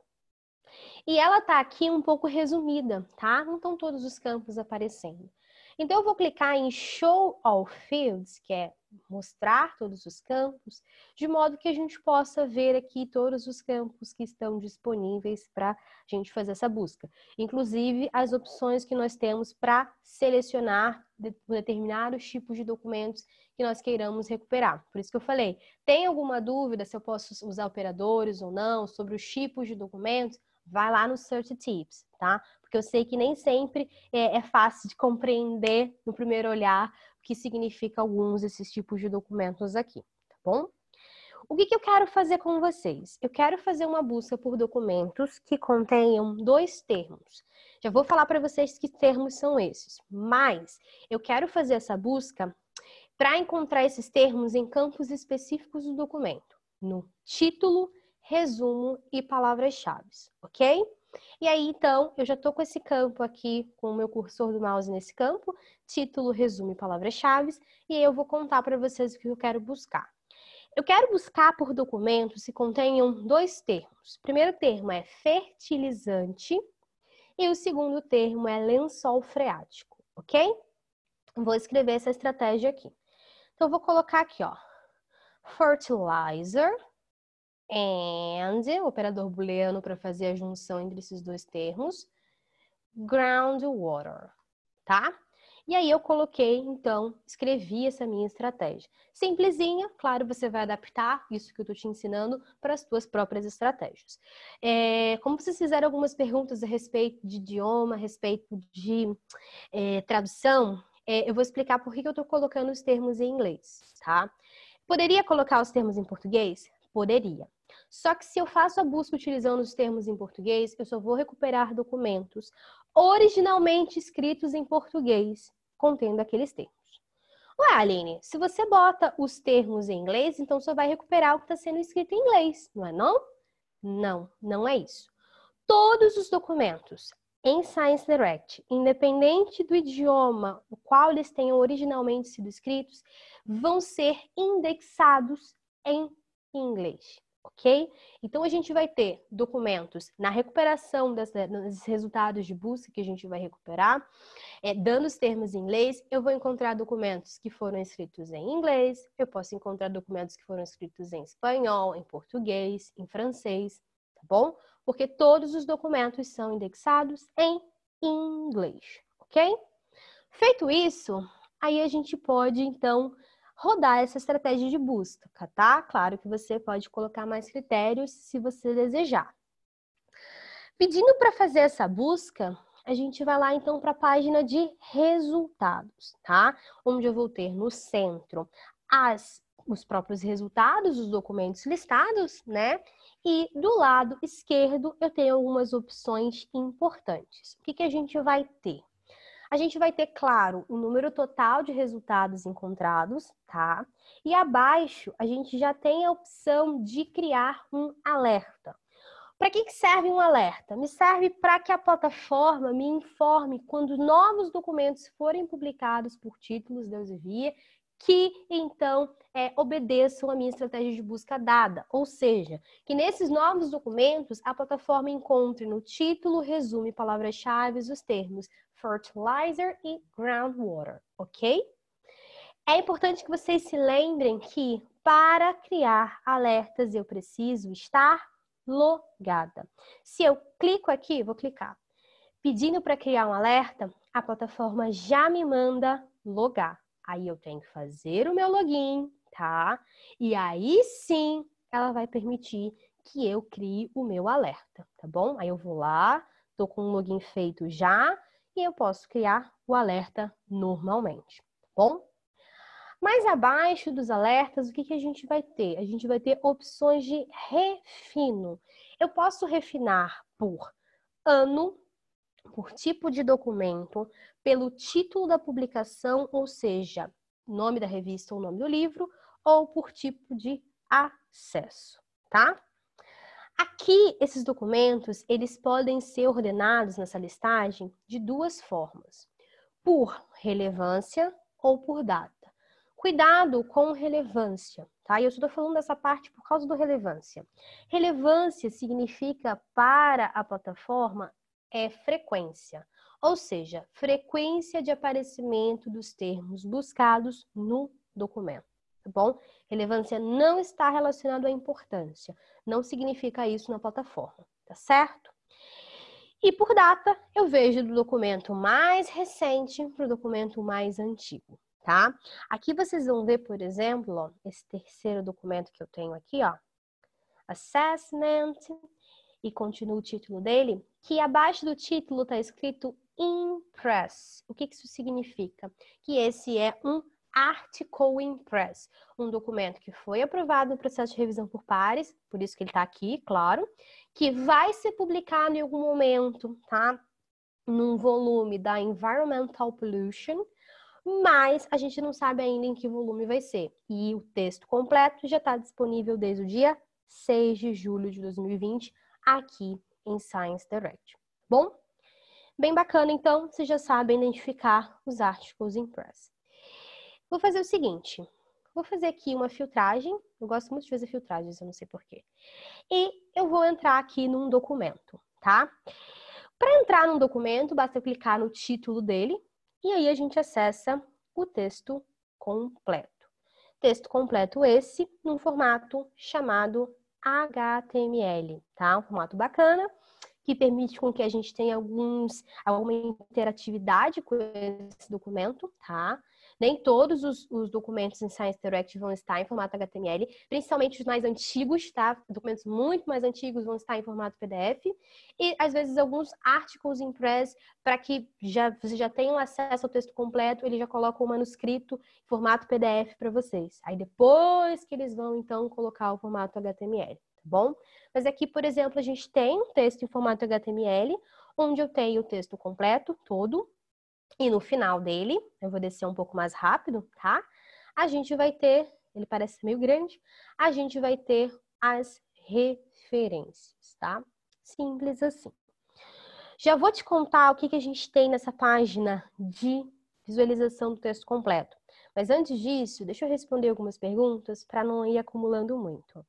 E ela tá aqui um pouco resumida, tá? Não estão todos os campos aparecendo. Então eu vou clicar em Show All Fields, que é mostrar todos os campos, de modo que a gente possa ver aqui todos os campos que estão disponíveis para a gente fazer essa busca. Inclusive as opções que nós temos para selecionar determinados tipos de documentos que nós queiramos recuperar. Por isso que eu falei, tem alguma dúvida se eu posso usar operadores ou não, sobre os tipos de documentos? Vai lá no Search Tips, tá? Porque eu sei que nem sempre é fácil de compreender no primeiro olhar o que significa alguns desses tipos de documentos aqui, tá bom? O que eu quero fazer com vocês? Eu quero fazer uma busca por documentos que contenham 2 termos. Já vou falar para vocês que termos são esses, mas eu quero fazer essa busca para encontrar esses termos em campos específicos do documento, no título, resumo e palavras-chave, ok? E aí, então, eu já estou com esse campo aqui, com o meu cursor do mouse nesse campo, título, resumo e palavras-chave, e aí eu vou contar para vocês o que eu quero buscar. Eu quero buscar por documentos que contenham 2 termos. O primeiro termo é fertilizante e o segundo termo é lençol freático, ok? Vou escrever essa estratégia aqui. Então, eu vou colocar aqui, ó, fertilizer and, o operador booleano para fazer a junção entre esses 2 termos, groundwater, tá? E aí eu coloquei, então, escrevi essa minha estratégia. Simplesinha, claro, você vai adaptar isso que eu estou te ensinando para as suas próprias estratégias. Como vocês fizeram algumas perguntas a respeito de idioma, a respeito de tradução, eu vou explicar por que eu estou colocando os termos em inglês, tá? Poderia colocar os termos em português? Poderia. Só que se eu faço a busca utilizando os termos em português, eu só vou recuperar documentos originalmente escritos em português, contendo aqueles termos. Ué, Aline, se você bota os termos em inglês, então só vai recuperar o que está sendo escrito em inglês, não é não? Não, não é isso. Todos os documentos em Science Direct, independente do idioma o qual eles tenham originalmente sido escritos, vão ser indexados em inglês, ok? Então, a gente vai ter documentos na recuperação dos resultados de busca que a gente vai recuperar, dando os termos em inglês, eu vou encontrar documentos que foram escritos em inglês, eu posso encontrar documentos que foram escritos em espanhol, em português, em francês, tá bom? Porque todos os documentos são indexados em inglês, ok? Feito isso, aí a gente pode, então, rodar essa estratégia de busca, tá? Claro que você pode colocar mais critérios se você desejar. Pedindo para fazer essa busca, a gente vai lá então para a página de resultados, tá? Onde eu vou ter no centro os próprios resultados, os documentos listados, né? E do lado esquerdo eu tenho algumas opções importantes. O que a gente vai ter? A gente vai ter, claro, o número total de resultados encontrados, tá? E abaixo a gente já tem a opção de criar um alerta. Para que serve um alerta? Me serve para que a plataforma me informe quando novos documentos forem publicados por títulos da Elsevier, que então obedeçam a minha estratégia de busca dada. Ou seja, que nesses novos documentos a plataforma encontre no título, resumo e palavras-chave os termos fertilizer e groundwater, ok? É importante que vocês se lembrem que para criar alertas eu preciso estar logada. Se eu clico aqui, vou clicar, pedindo para criar um alerta, a plataforma já me manda logar. Aí eu tenho que fazer o meu login, tá? E aí sim, ela vai permitir que eu crie o meu alerta, tá bom? Aí eu vou lá, tô com o login feito já, e eu posso criar o alerta normalmente, tá bom? Mais abaixo dos alertas, o que a gente vai ter? A gente vai ter opções de refino. Eu posso refinar por ano, por tipo de documento, pelo título da publicação, ou seja, nome da revista ou nome do livro, ou por tipo de acesso, tá? Aqui, esses documentos, eles podem ser ordenados nessa listagem de duas formas. Por relevância ou por data. Cuidado com relevância, tá? E eu estou falando dessa parte por causa do relevância. Relevância significa para a plataforma frequência, ou seja, frequência de aparecimento dos termos buscados no documento, tá bom? Relevância não está relacionado à importância, não significa isso na plataforma, tá certo? E por data, eu vejo do documento mais recente para o documento mais antigo, tá? Aqui vocês vão ver, por exemplo, ó, esse terceiro documento que eu tenho aqui, ó, Assessment, e continua o título dele, que abaixo do título está escrito Impress. O que isso significa? Que esse é um Article Impress, um documento que foi aprovado no processo de revisão por pares, por isso que ele está aqui, claro, que vai ser publicado em algum momento, tá? Num volume da Environmental Pollution, mas a gente não sabe ainda em que volume vai ser. E o texto completo já está disponível desde o dia 6 de julho de 2020, aqui em Science Direct. Bom? Bem bacana, então, vocês já sabem identificar os Articles Impress. Vou fazer o seguinte, vou fazer aqui uma filtragem, eu gosto muito de fazer filtragens, eu não sei porquê. E eu vou entrar aqui num documento, tá? Para entrar num documento, basta clicar no título dele e aí a gente acessa o texto completo. Texto completo esse num formato chamado HTML, tá? Um formato bacana que permite com que a gente tenha alguma interatividade com esse documento, tá? Nem todos os documentos em Science Direct vão estar em formato HTML, principalmente os mais antigos, tá? Documentos muito mais antigos vão estar em formato PDF e, às vezes, alguns articles impress para que você já tenha acesso ao texto completo, ele já coloca o manuscrito em formato PDF para vocês. Aí, depois que eles vão, então, colocar o formato HTML, tá bom? Mas aqui, por exemplo, a gente tem um texto em formato HTML, onde eu tenho o texto completo, todo, e no final dele, eu vou descer um pouco mais rápido, tá? A gente vai ter, ele parece meio grande, a gente vai ter as referências, tá? Simples assim. Já vou te contar o que a gente tem nessa página de visualização do texto completo. Mas antes disso, deixa eu responder algumas perguntas para não ir acumulando muito.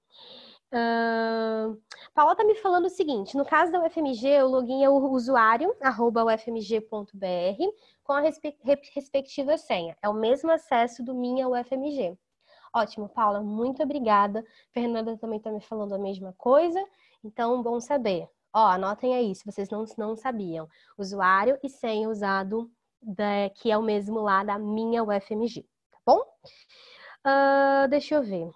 Paula tá me falando o seguinte, no caso da UFMG, o login é o usuário, @ufmg.br, com a respectiva senha. É o mesmo acesso do Minha UFMG. Ótimo, Paula, muito obrigada. Fernanda também tá me falando a mesma coisa, então bom saber. Ó, anotem aí, se vocês não sabiam. Usuário e senha usado, que é o mesmo lá da Minha UFMG, tá bom? Deixa eu ver.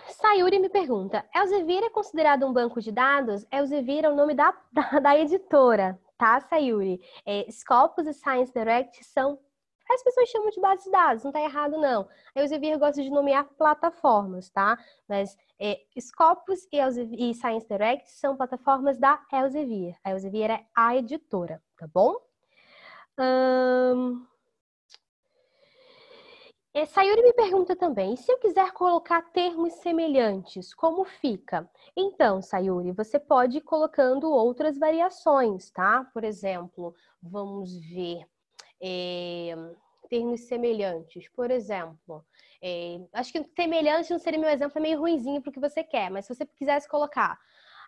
Sayuri me pergunta, Elsevier é considerado um banco de dados? Elsevier é o nome da editora, tá, Sayuri? Scopus e Science Direct são... As pessoas chamam de base de dados, não tá errado, não. A Elsevier gosta de nomear plataformas, tá? Mas Scopus e Science Direct são plataformas da Elsevier. A Elsevier é a editora, tá bom? Sayuri me pergunta também, e se eu quiser colocar termos semelhantes, como fica? Então, Sayuri, você pode ir colocando outras variações, tá? Por exemplo, vamos ver termos semelhantes. Por exemplo, acho que semelhante não seria meu exemplo, é meio ruinzinho para o que você quer, mas se você quisesse colocar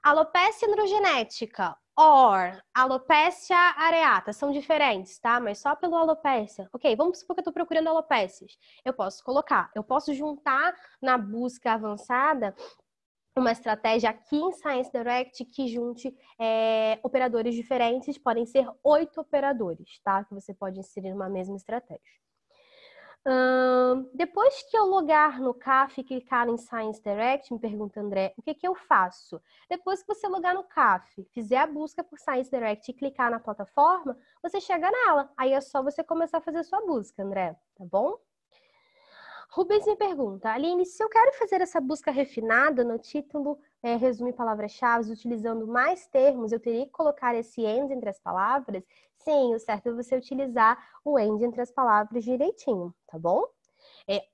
alopecia androgenética or alopecia areata, são diferentes, tá? Mas só pelo alopecia. Ok, vamos supor que eu estou procurando alopécias. Eu posso juntar na busca avançada uma estratégia aqui em Science Direct que junte operadores diferentes, podem ser 8 operadores, tá? Que você pode inserir numa mesma estratégia. Depois que eu logar no CAF e clicar em Science Direct, me pergunta André, o que eu faço? Depois que você logar no CAF, fizer a busca por Science Direct e clicar na plataforma, você chega nela. Aí é só você começar a fazer a sua busca, André, tá bom? Rubens me pergunta, Aline, se eu quero fazer essa busca refinada no título, resumo em palavras-chave, utilizando mais termos, eu teria que colocar esse AND entre as palavras? Sim, o certo é você utilizar o AND entre as palavras direitinho, tá bom?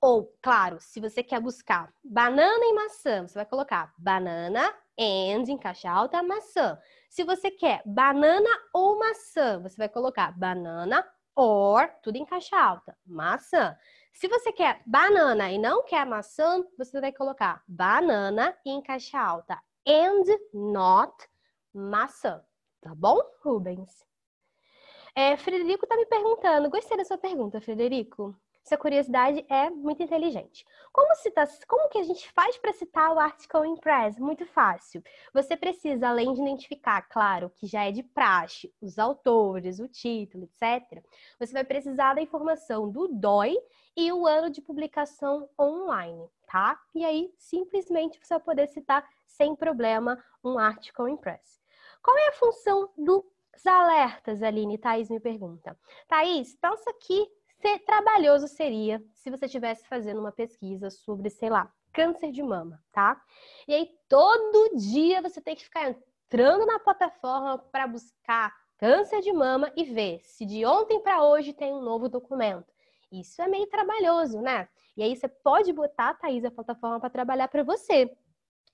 Ou, claro, se você quer buscar banana e maçã, você vai colocar banana and, em caixa alta, maçã. Se você quer banana ou maçã, você vai colocar banana or, tudo em caixa alta, maçã. Se você quer banana e não quer maçã, você vai colocar banana em caixa alta and not maçã. Tá bom, Rubens? Frederico tá me perguntando. Gostei da sua pergunta, Frederico. Essa curiosidade é muito inteligente. Como que a gente faz para citar o article in press? Muito fácil. Você precisa, além de identificar, claro, que já é de praxe, os autores, o título, etc., você vai precisar da informação do DOI e o ano de publicação online, tá? E aí, simplesmente, você vai poder citar sem problema um article in press. Qual é a função dos alertas, Aline? Thaís me pergunta. Thaís, pensa que trabalhoso seria se você estivesse fazendo uma pesquisa sobre, sei lá, câncer de mama, tá? E aí todo dia você tem que ficar entrando na plataforma para buscar câncer de mama e ver se de ontem para hoje tem um novo documento. Isso é meio trabalhoso, né? E aí você pode botar, Thaís, a plataforma para trabalhar para você.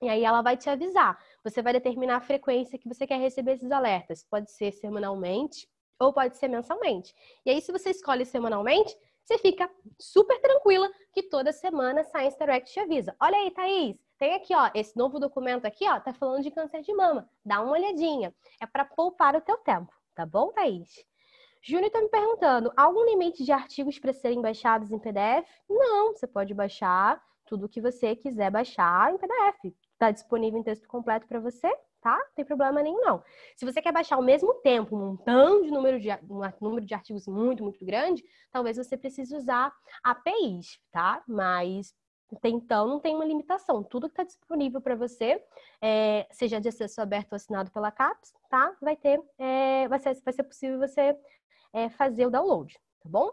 E aí ela vai te avisar. Você vai determinar a frequência que você quer receber esses alertas. Pode ser semanalmente ou pode ser mensalmente. E aí, se você escolhe semanalmente, você fica super tranquila que toda semana a Science Direct te avisa. Olha aí, Thaís, tem aqui, ó, esse novo documento aqui, ó, tá falando de câncer de mama. Dá uma olhadinha. É para poupar o teu tempo, tá bom, Thaís? Júnior tá me perguntando, algum limite de artigos para serem baixados em PDF? Não, você pode baixar tudo que você quiser baixar em PDF. Está disponível em texto completo para você, tá? Não tem problema nenhum, não. Se você quer baixar ao mesmo tempo um montão de número de artigos muito, muito grande, talvez você precise usar APIs, tá? Mas até então não tem uma limitação. Tudo que está disponível para você, seja de acesso aberto ou assinado pela CAPES, tá? Vai ser possível você fazer o download, tá bom?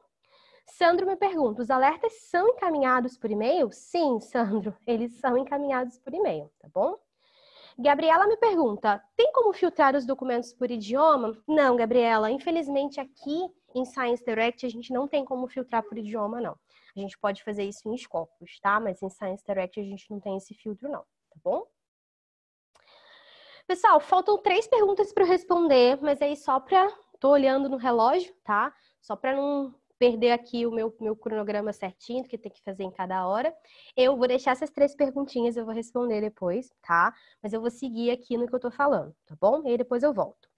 Sandro me pergunta, os alertas são encaminhados por e-mail? Sim, Sandro, eles são encaminhados por e-mail, tá bom? Gabriela me pergunta, tem como filtrar os documentos por idioma? Não, Gabriela, infelizmente aqui em Science Direct a gente não tem como filtrar por idioma, não. A gente pode fazer isso em Scopus, tá? Mas em Science Direct a gente não tem esse filtro, não, tá bom? Pessoal, faltam 3 perguntas para eu responder, mas aí só para... Tô olhando no relógio, tá? Só para não perder aqui o meu cronograma certinho, que tem que fazer em cada hora. Eu vou deixar essas 3 perguntinhas, eu vou responder depois, tá? Mas eu vou seguir aqui no que eu tô falando, tá bom? E aí depois eu volto.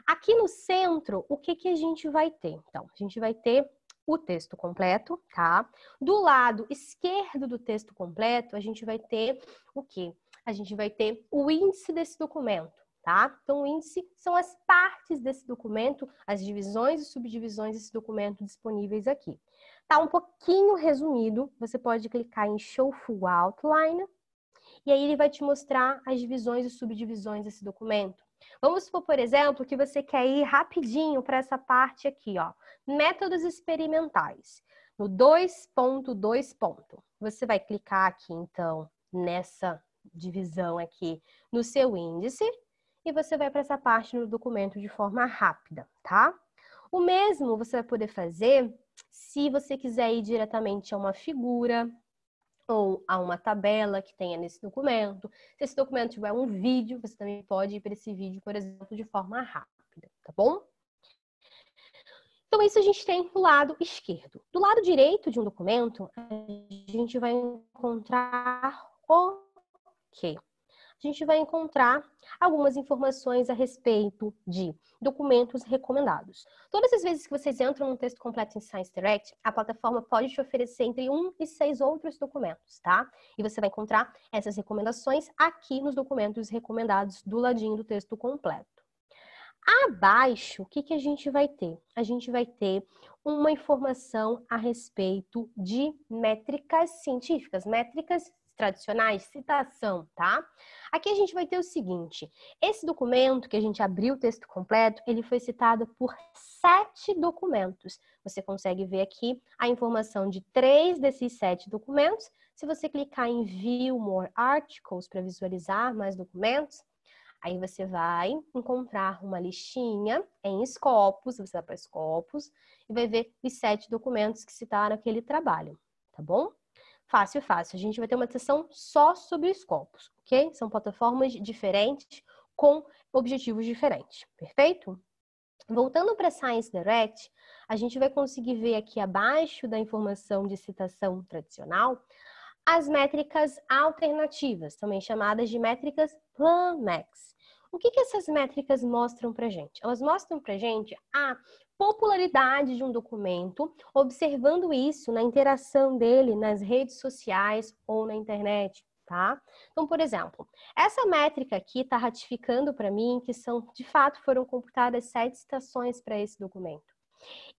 Aqui no centro, o que que a gente vai ter? Então, a gente vai ter o texto completo, tá? Do lado esquerdo do texto completo, a gente vai ter o quê? A gente vai ter o índice desse documento, tá? Então, o índice são as partes desse documento, as divisões e subdivisões desse documento disponíveis aqui. Tá um pouquinho resumido, você pode clicar em Show Full Outline, e aí ele vai te mostrar as divisões e subdivisões desse documento. Vamos supor, por exemplo, que você quer ir rapidinho para essa parte aqui, ó. Métodos experimentais. No 2.2. Você vai clicar aqui, então, nessa divisão aqui no seu índice e você vai para essa parte do documento de forma rápida, tá? O mesmo você vai poder fazer se você quiser ir diretamente a uma figura ou a uma tabela que tenha nesse documento. Se esse documento tiver um vídeo, você também pode ir para esse vídeo, por exemplo, de forma rápida, tá bom? Então, isso a gente tem do lado esquerdo. Do lado direito de um documento, a gente vai encontrar o quê? A gente vai encontrar algumas informações a respeito de documentos recomendados. Todas as vezes que vocês entram num texto completo em Science Direct, a plataforma pode te oferecer entre 1 e 6 outros documentos, tá? E você vai encontrar essas recomendações aqui nos documentos recomendados do ladinho do texto completo. Abaixo, o que que a gente vai ter? A gente vai ter uma informação a respeito de métricas científicas, métricas tradicionais, citação, tá? Aqui a gente vai ter o seguinte, esse documento que a gente abriu o texto completo, ele foi citado por 7 documentos. Você consegue ver aqui a informação de 3 desses 7 documentos. Se você clicar em View More Articles para visualizar mais documentos, aí você vai encontrar uma listinha em Scopus, você vai para Scopus e vai ver os 7 documentos que citaram aquele trabalho, tá bom? Fácil, fácil. A gente vai ter uma sessão só sobre Scopus, ok? São plataformas diferentes com objetivos diferentes, perfeito? Voltando para Science Direct, a gente vai conseguir ver aqui abaixo da informação de citação tradicional as métricas alternativas, também chamadas de métricas PlanMax. O que essas métricas mostram para a gente? Elas mostram para a gente a popularidade de um documento, observando isso na interação dele nas redes sociais ou na internet, tá? Então, por exemplo, essa métrica aqui está ratificando para mim que de fato, foram computadas 7 citações para esse documento.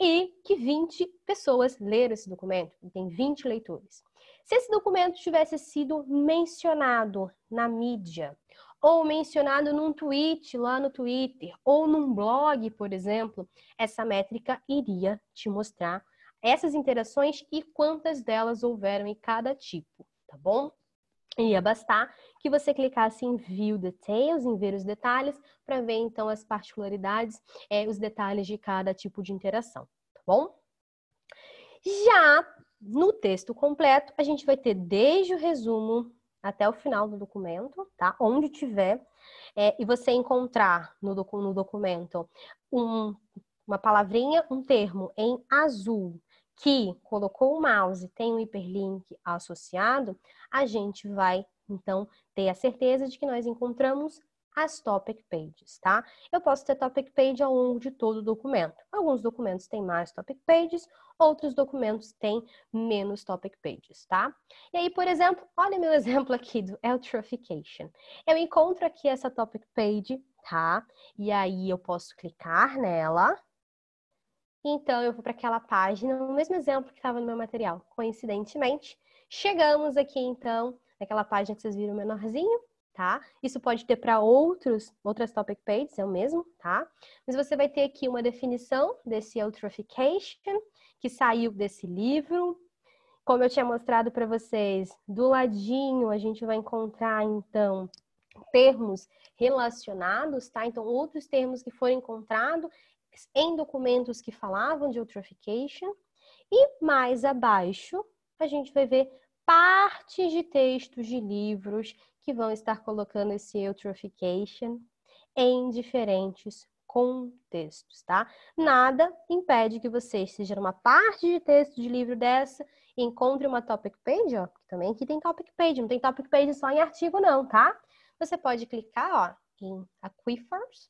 E que 20 pessoas leram esse documento, tem 20 leitores. Se esse documento tivesse sido mencionado na mídia, ou mencionado num tweet lá no Twitter, ou num blog, por exemplo, essa métrica iria te mostrar essas interações e quantas delas houveram em cada tipo, tá bom? Ia bastar que você clicasse em View Details, em ver os detalhes, para ver então as particularidades, os detalhes de cada tipo de interação, tá bom? Já no texto completo, a gente vai ter desde o resumo até o final do documento, tá? Onde tiver, e você encontrar no documento uma palavrinha, um termo em azul, que colocou o mouse, tem um hiperlink associado, a gente vai, então, ter a certeza de que nós encontramos as topic pages, tá? Eu posso ter topic page ao longo de todo o documento. Alguns documentos têm mais topic pages, outros documentos têm menos topic pages, tá? E aí, por exemplo, olha meu exemplo aqui do Eutrophication. Eu encontro aqui essa topic page, tá? E aí eu posso clicar nela. Então, eu vou para aquela página, o mesmo exemplo que estava no meu material. Coincidentemente, chegamos aqui, então, naquela página que vocês viram menorzinho, tá? Isso pode ter para outras topic pages, é o mesmo, tá? Mas você vai ter aqui uma definição desse eutrophication, que saiu desse livro. Como eu tinha mostrado para vocês, do ladinho a gente vai encontrar, então, termos relacionados, tá? Então, outros termos que foram encontrados em documentos que falavam de eutrophication. E mais abaixo, a gente vai ver partes de textos de livros que vão estar colocando esse eutrophication em diferentes contextos, tá? Nada impede que você esteja numa parte de texto de livro dessa e encontre uma topic page, ó. Também aqui tem topic page, não tem topic page só em artigo não, tá? Você pode clicar, ó, em aquifers,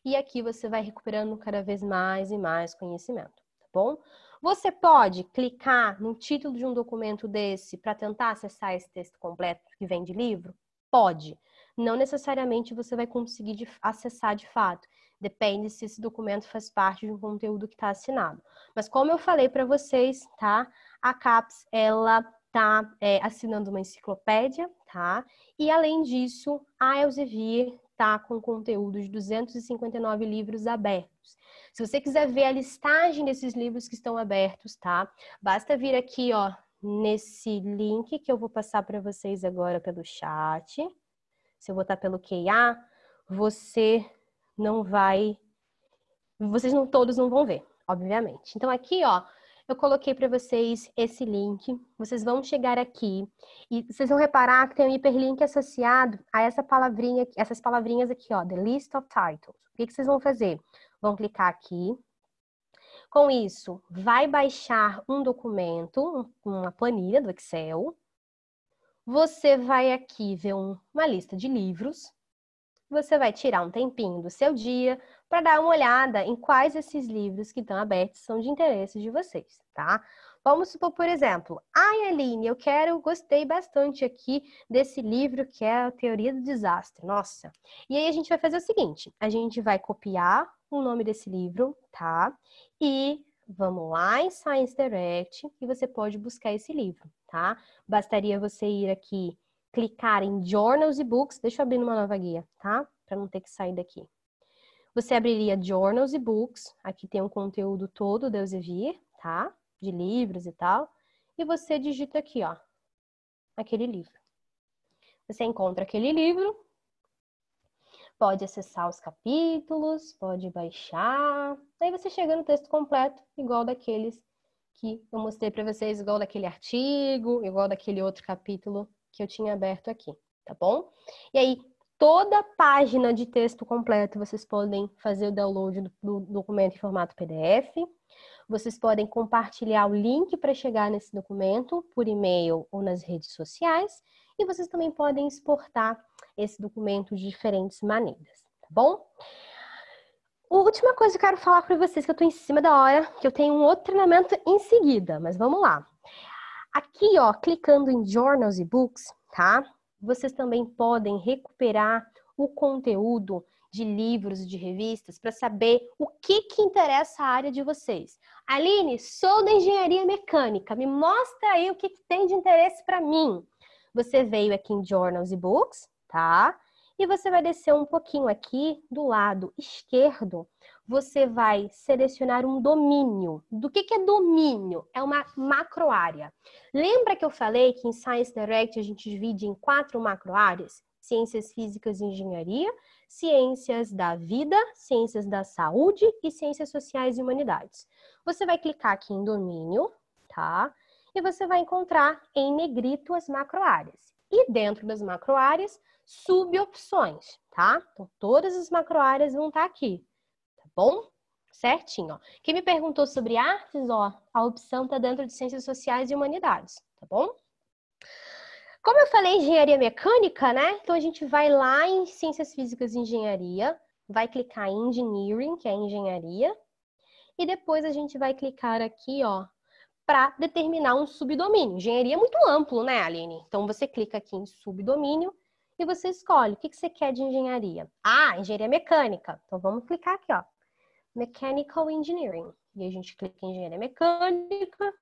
e aqui você vai recuperando cada vez mais e mais conhecimento, tá bom? Você pode clicar no título de um documento desse para tentar acessar esse texto completo que vem de livro? Pode. Não necessariamente você vai conseguir acessar de fato. Depende se esse documento faz parte de um conteúdo que está assinado. Mas como eu falei para vocês, tá? A CAPES, ela tá assinando uma enciclopédia, tá? E além disso, a Elsevier tá com conteúdo de 259 livros abertos. Se você quiser ver a listagem desses livros que estão abertos, tá? Basta vir aqui, ó, nesse link que eu vou passar para vocês agora pelo chat. Se eu botar pelo QA, vocês todos não vão ver, obviamente. Então aqui, ó, eu coloquei para vocês esse link. Vocês vão chegar aqui e vocês vão reparar que tem um hiperlink associado a essas palavrinhas aqui, ó, the list of titles. O que vocês vão fazer? Vão clicar aqui. Com isso, vai baixar um documento, uma planilha do Excel. Você vai aqui ver uma lista de livros. Você vai tirar um tempinho do seu dia para dar uma olhada em quais desses livros que estão abertos são de interesse de vocês, tá? Vamos supor, por exemplo, Aline, gostei bastante aqui desse livro que é a Teoria do Desastre. Nossa! E aí a gente vai fazer o seguinte, a gente vai copiar o nome desse livro, tá? E vamos lá em Science Direct e você pode buscar esse livro, tá? Bastaria você ir aqui, clicar em Journals e Books. Deixa eu abrir uma nova guia, tá? Para não ter que sair daqui. Você abriria Journals e Books. Aqui tem um conteúdo todo da Elsevier, tá? De livros e tal. E você digita aqui, ó, aquele livro. Você encontra aquele livro. Pode acessar os capítulos, pode baixar. Aí você chega no texto completo, igual daqueles que eu mostrei para vocês, igual daquele artigo, igual daquele outro capítulo que eu tinha aberto aqui, tá bom? E aí, toda página de texto completo, vocês podem fazer o download do documento em formato PDF. Vocês podem compartilhar o link para chegar nesse documento por e-mail ou nas redes sociais. E vocês também podem exportar esse documento de diferentes maneiras, tá bom? A última coisa que eu quero falar para vocês, que eu estou em cima da hora, que eu tenho um outro treinamento em seguida, mas vamos lá. Aqui, ó, clicando em Journals e Books, tá? Vocês também podem recuperar o conteúdo de livros e de revistas para saber o que interessa a área de vocês. Aline, sou da engenharia mecânica, me mostra aí o que tem de interesse para mim. Você veio aqui em Journals e Books, tá? E você vai descer um pouquinho aqui do lado esquerdo, você vai selecionar um domínio. Do que é domínio? É uma macroárea. Lembra que eu falei que em Science Direct a gente divide em 4 macroáreas? Ciências físicas e engenharia, ciências da vida, ciências da saúde e ciências sociais e humanidades. Você vai clicar aqui em domínio, tá? E você vai encontrar em negrito as macroáreas. E dentro das macroáreas, subopções, tá? Então, todas as macroáreas vão estar aqui, tá bom? Certinho, ó. Quem me perguntou sobre artes, ó, a opção tá dentro de ciências sociais e humanidades, tá bom? Como eu falei engenharia mecânica, né? Então, a gente vai lá em ciências físicas e engenharia, vai clicar em engineering, que é engenharia, e depois a gente vai clicar aqui, ó, para determinar um subdomínio. Engenharia é muito amplo, né, Aline? Então, você clica aqui em subdomínio e você escolhe o que você quer de engenharia. Ah, engenharia mecânica. Então, vamos clicar aqui, ó. Mechanical Engineering. E a gente clica em engenharia mecânica.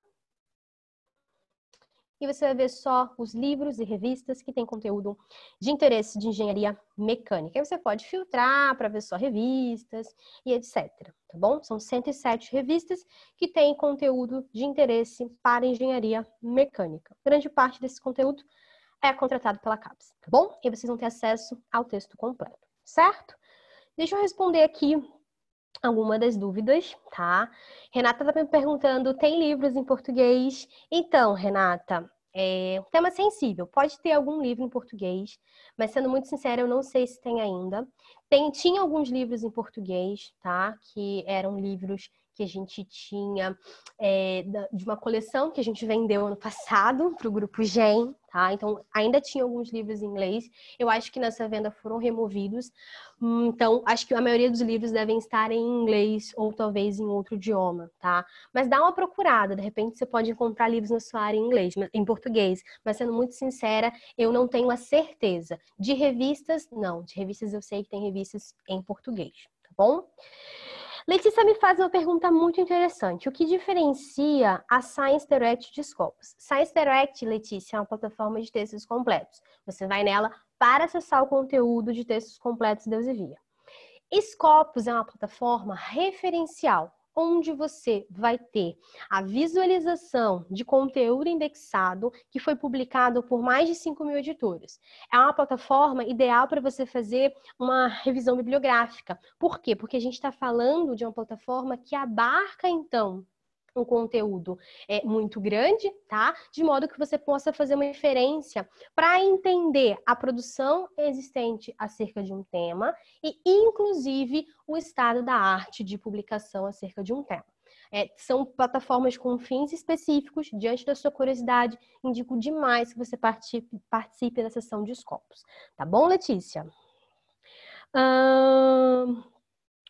E você vai ver só os livros e revistas que têm conteúdo de interesse de engenharia mecânica. Aí você pode filtrar para ver só revistas e etc. Tá bom? São 107 revistas que têm conteúdo de interesse para engenharia mecânica. Grande parte desse conteúdo é contratado pela CAPES, tá bom? E vocês vão ter acesso ao texto completo, certo? Deixa eu responder aqui alguma das dúvidas, tá? Renata tá me perguntando, tem livros em português? Então, Renata, É um tema sensível. Pode ter algum livro em português, mas sendo muito sincera, eu não sei se tem ainda. Tinha alguns livros em português, tá? Que eram livros que a gente tinha de uma coleção que a gente vendeu ano passado para o grupo GEM, tá? Então, ainda tinha alguns livros em inglês. Eu acho que nessa venda foram removidos. Então, acho que a maioria dos livros devem estar em inglês ou talvez em outro idioma, tá? Mas dá uma procurada. De repente, você pode encontrar livros na sua área em inglês, em português. Mas, sendo muito sincera, eu não tenho a certeza. De revistas, não. De revistas, eu sei que tem revistas em português, tá bom? Letícia me faz uma pergunta muito interessante. O que diferencia a Science Direct de Scopus? Science Direct, Letícia, é uma plataforma de textos completos. Você vai nela para acessar o conteúdo de textos completos da Elsevier. Scopus é uma plataforma referencial, onde você vai ter a visualização de conteúdo indexado que foi publicado por mais de 5.000 editoras. É uma plataforma ideal para você fazer uma revisão bibliográfica. Por quê? Porque a gente está falando de uma plataforma que abarca, então, um conteúdo muito grande, tá? De modo que você possa fazer uma inferência para entender a produção existente acerca de um tema e, inclusive, o estado da arte de publicação acerca de um tema. São plataformas com fins específicos. Diante da sua curiosidade, indico demais que você participe da sessão de Scopus. Tá bom, Letícia?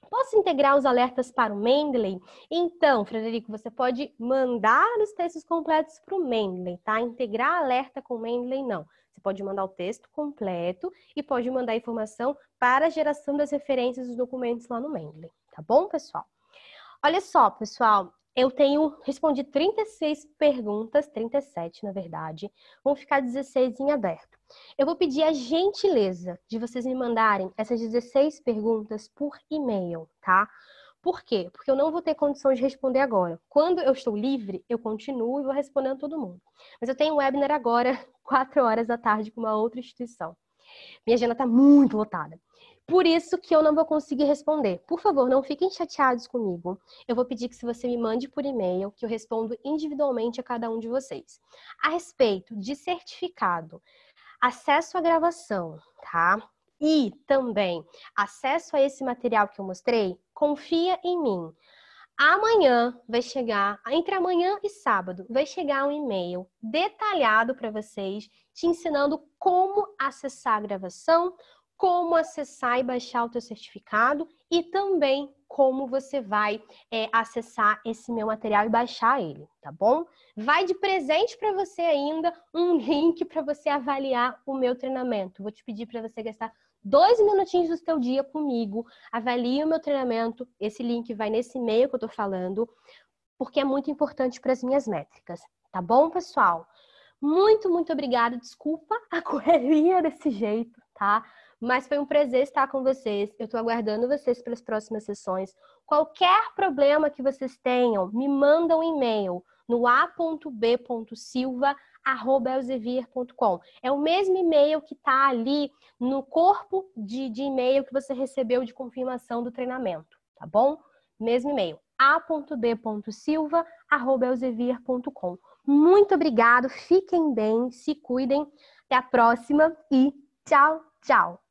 Posso integrar os alertas para o Mendeley? Então, Frederico, você pode mandar os textos completos para o Mendeley, tá? Integrar alerta com o Mendeley, não. Você pode mandar o texto completo e pode mandar informação para a geração das referências dos documentos lá no Mendeley, tá bom, pessoal? Olha só, pessoal, eu respondi 36 perguntas, 37 na verdade, vão ficar 16 em aberto. Eu vou pedir a gentileza de vocês me mandarem essas 16 perguntas por e-mail, tá? Por quê? Porque eu não vou ter condição de responder agora. Quando eu estou livre, eu continuo e vou respondendo todo mundo. Mas eu tenho um webinar agora, 4 horas da tarde, com uma outra instituição. Minha agenda está muito lotada. Por isso que eu não vou conseguir responder. Por favor, não fiquem chateados comigo. Eu vou pedir que você me mande por e-mail, que eu respondo individualmente a cada um de vocês. A respeito de certificado, acesso à gravação, tá? E também acesso a esse material que eu mostrei, confia em mim. Amanhã vai chegar, entre amanhã e sábado, vai chegar um e-mail detalhado para vocês, te ensinando como acessar a gravação, como acessar e baixar o teu certificado e também como você vai acessar esse meu material e baixar ele, tá bom? Vai de presente para você ainda um link para você avaliar o meu treinamento. Vou te pedir para você gastar 2 minutinhos do seu dia comigo, avalie o meu treinamento, esse link vai nesse e-mail que eu tô falando, porque é muito importante para as minhas métricas, tá bom, pessoal? Muito, muito obrigada, desculpa a correria desse jeito, tá? Mas foi um prazer estar com vocês, eu tô aguardando vocês para as próximas sessões. Qualquer problema que vocês tenham, me manda um e-mail no a.b.silva@elsevier.com. É o mesmo e-mail que está ali no corpo de e-mail que você recebeu de confirmação do treinamento, tá bom? Mesmo e-mail, a.b.silva@elsevier.com. Muito obrigado, fiquem bem, se cuidem, até a próxima e tchau, tchau!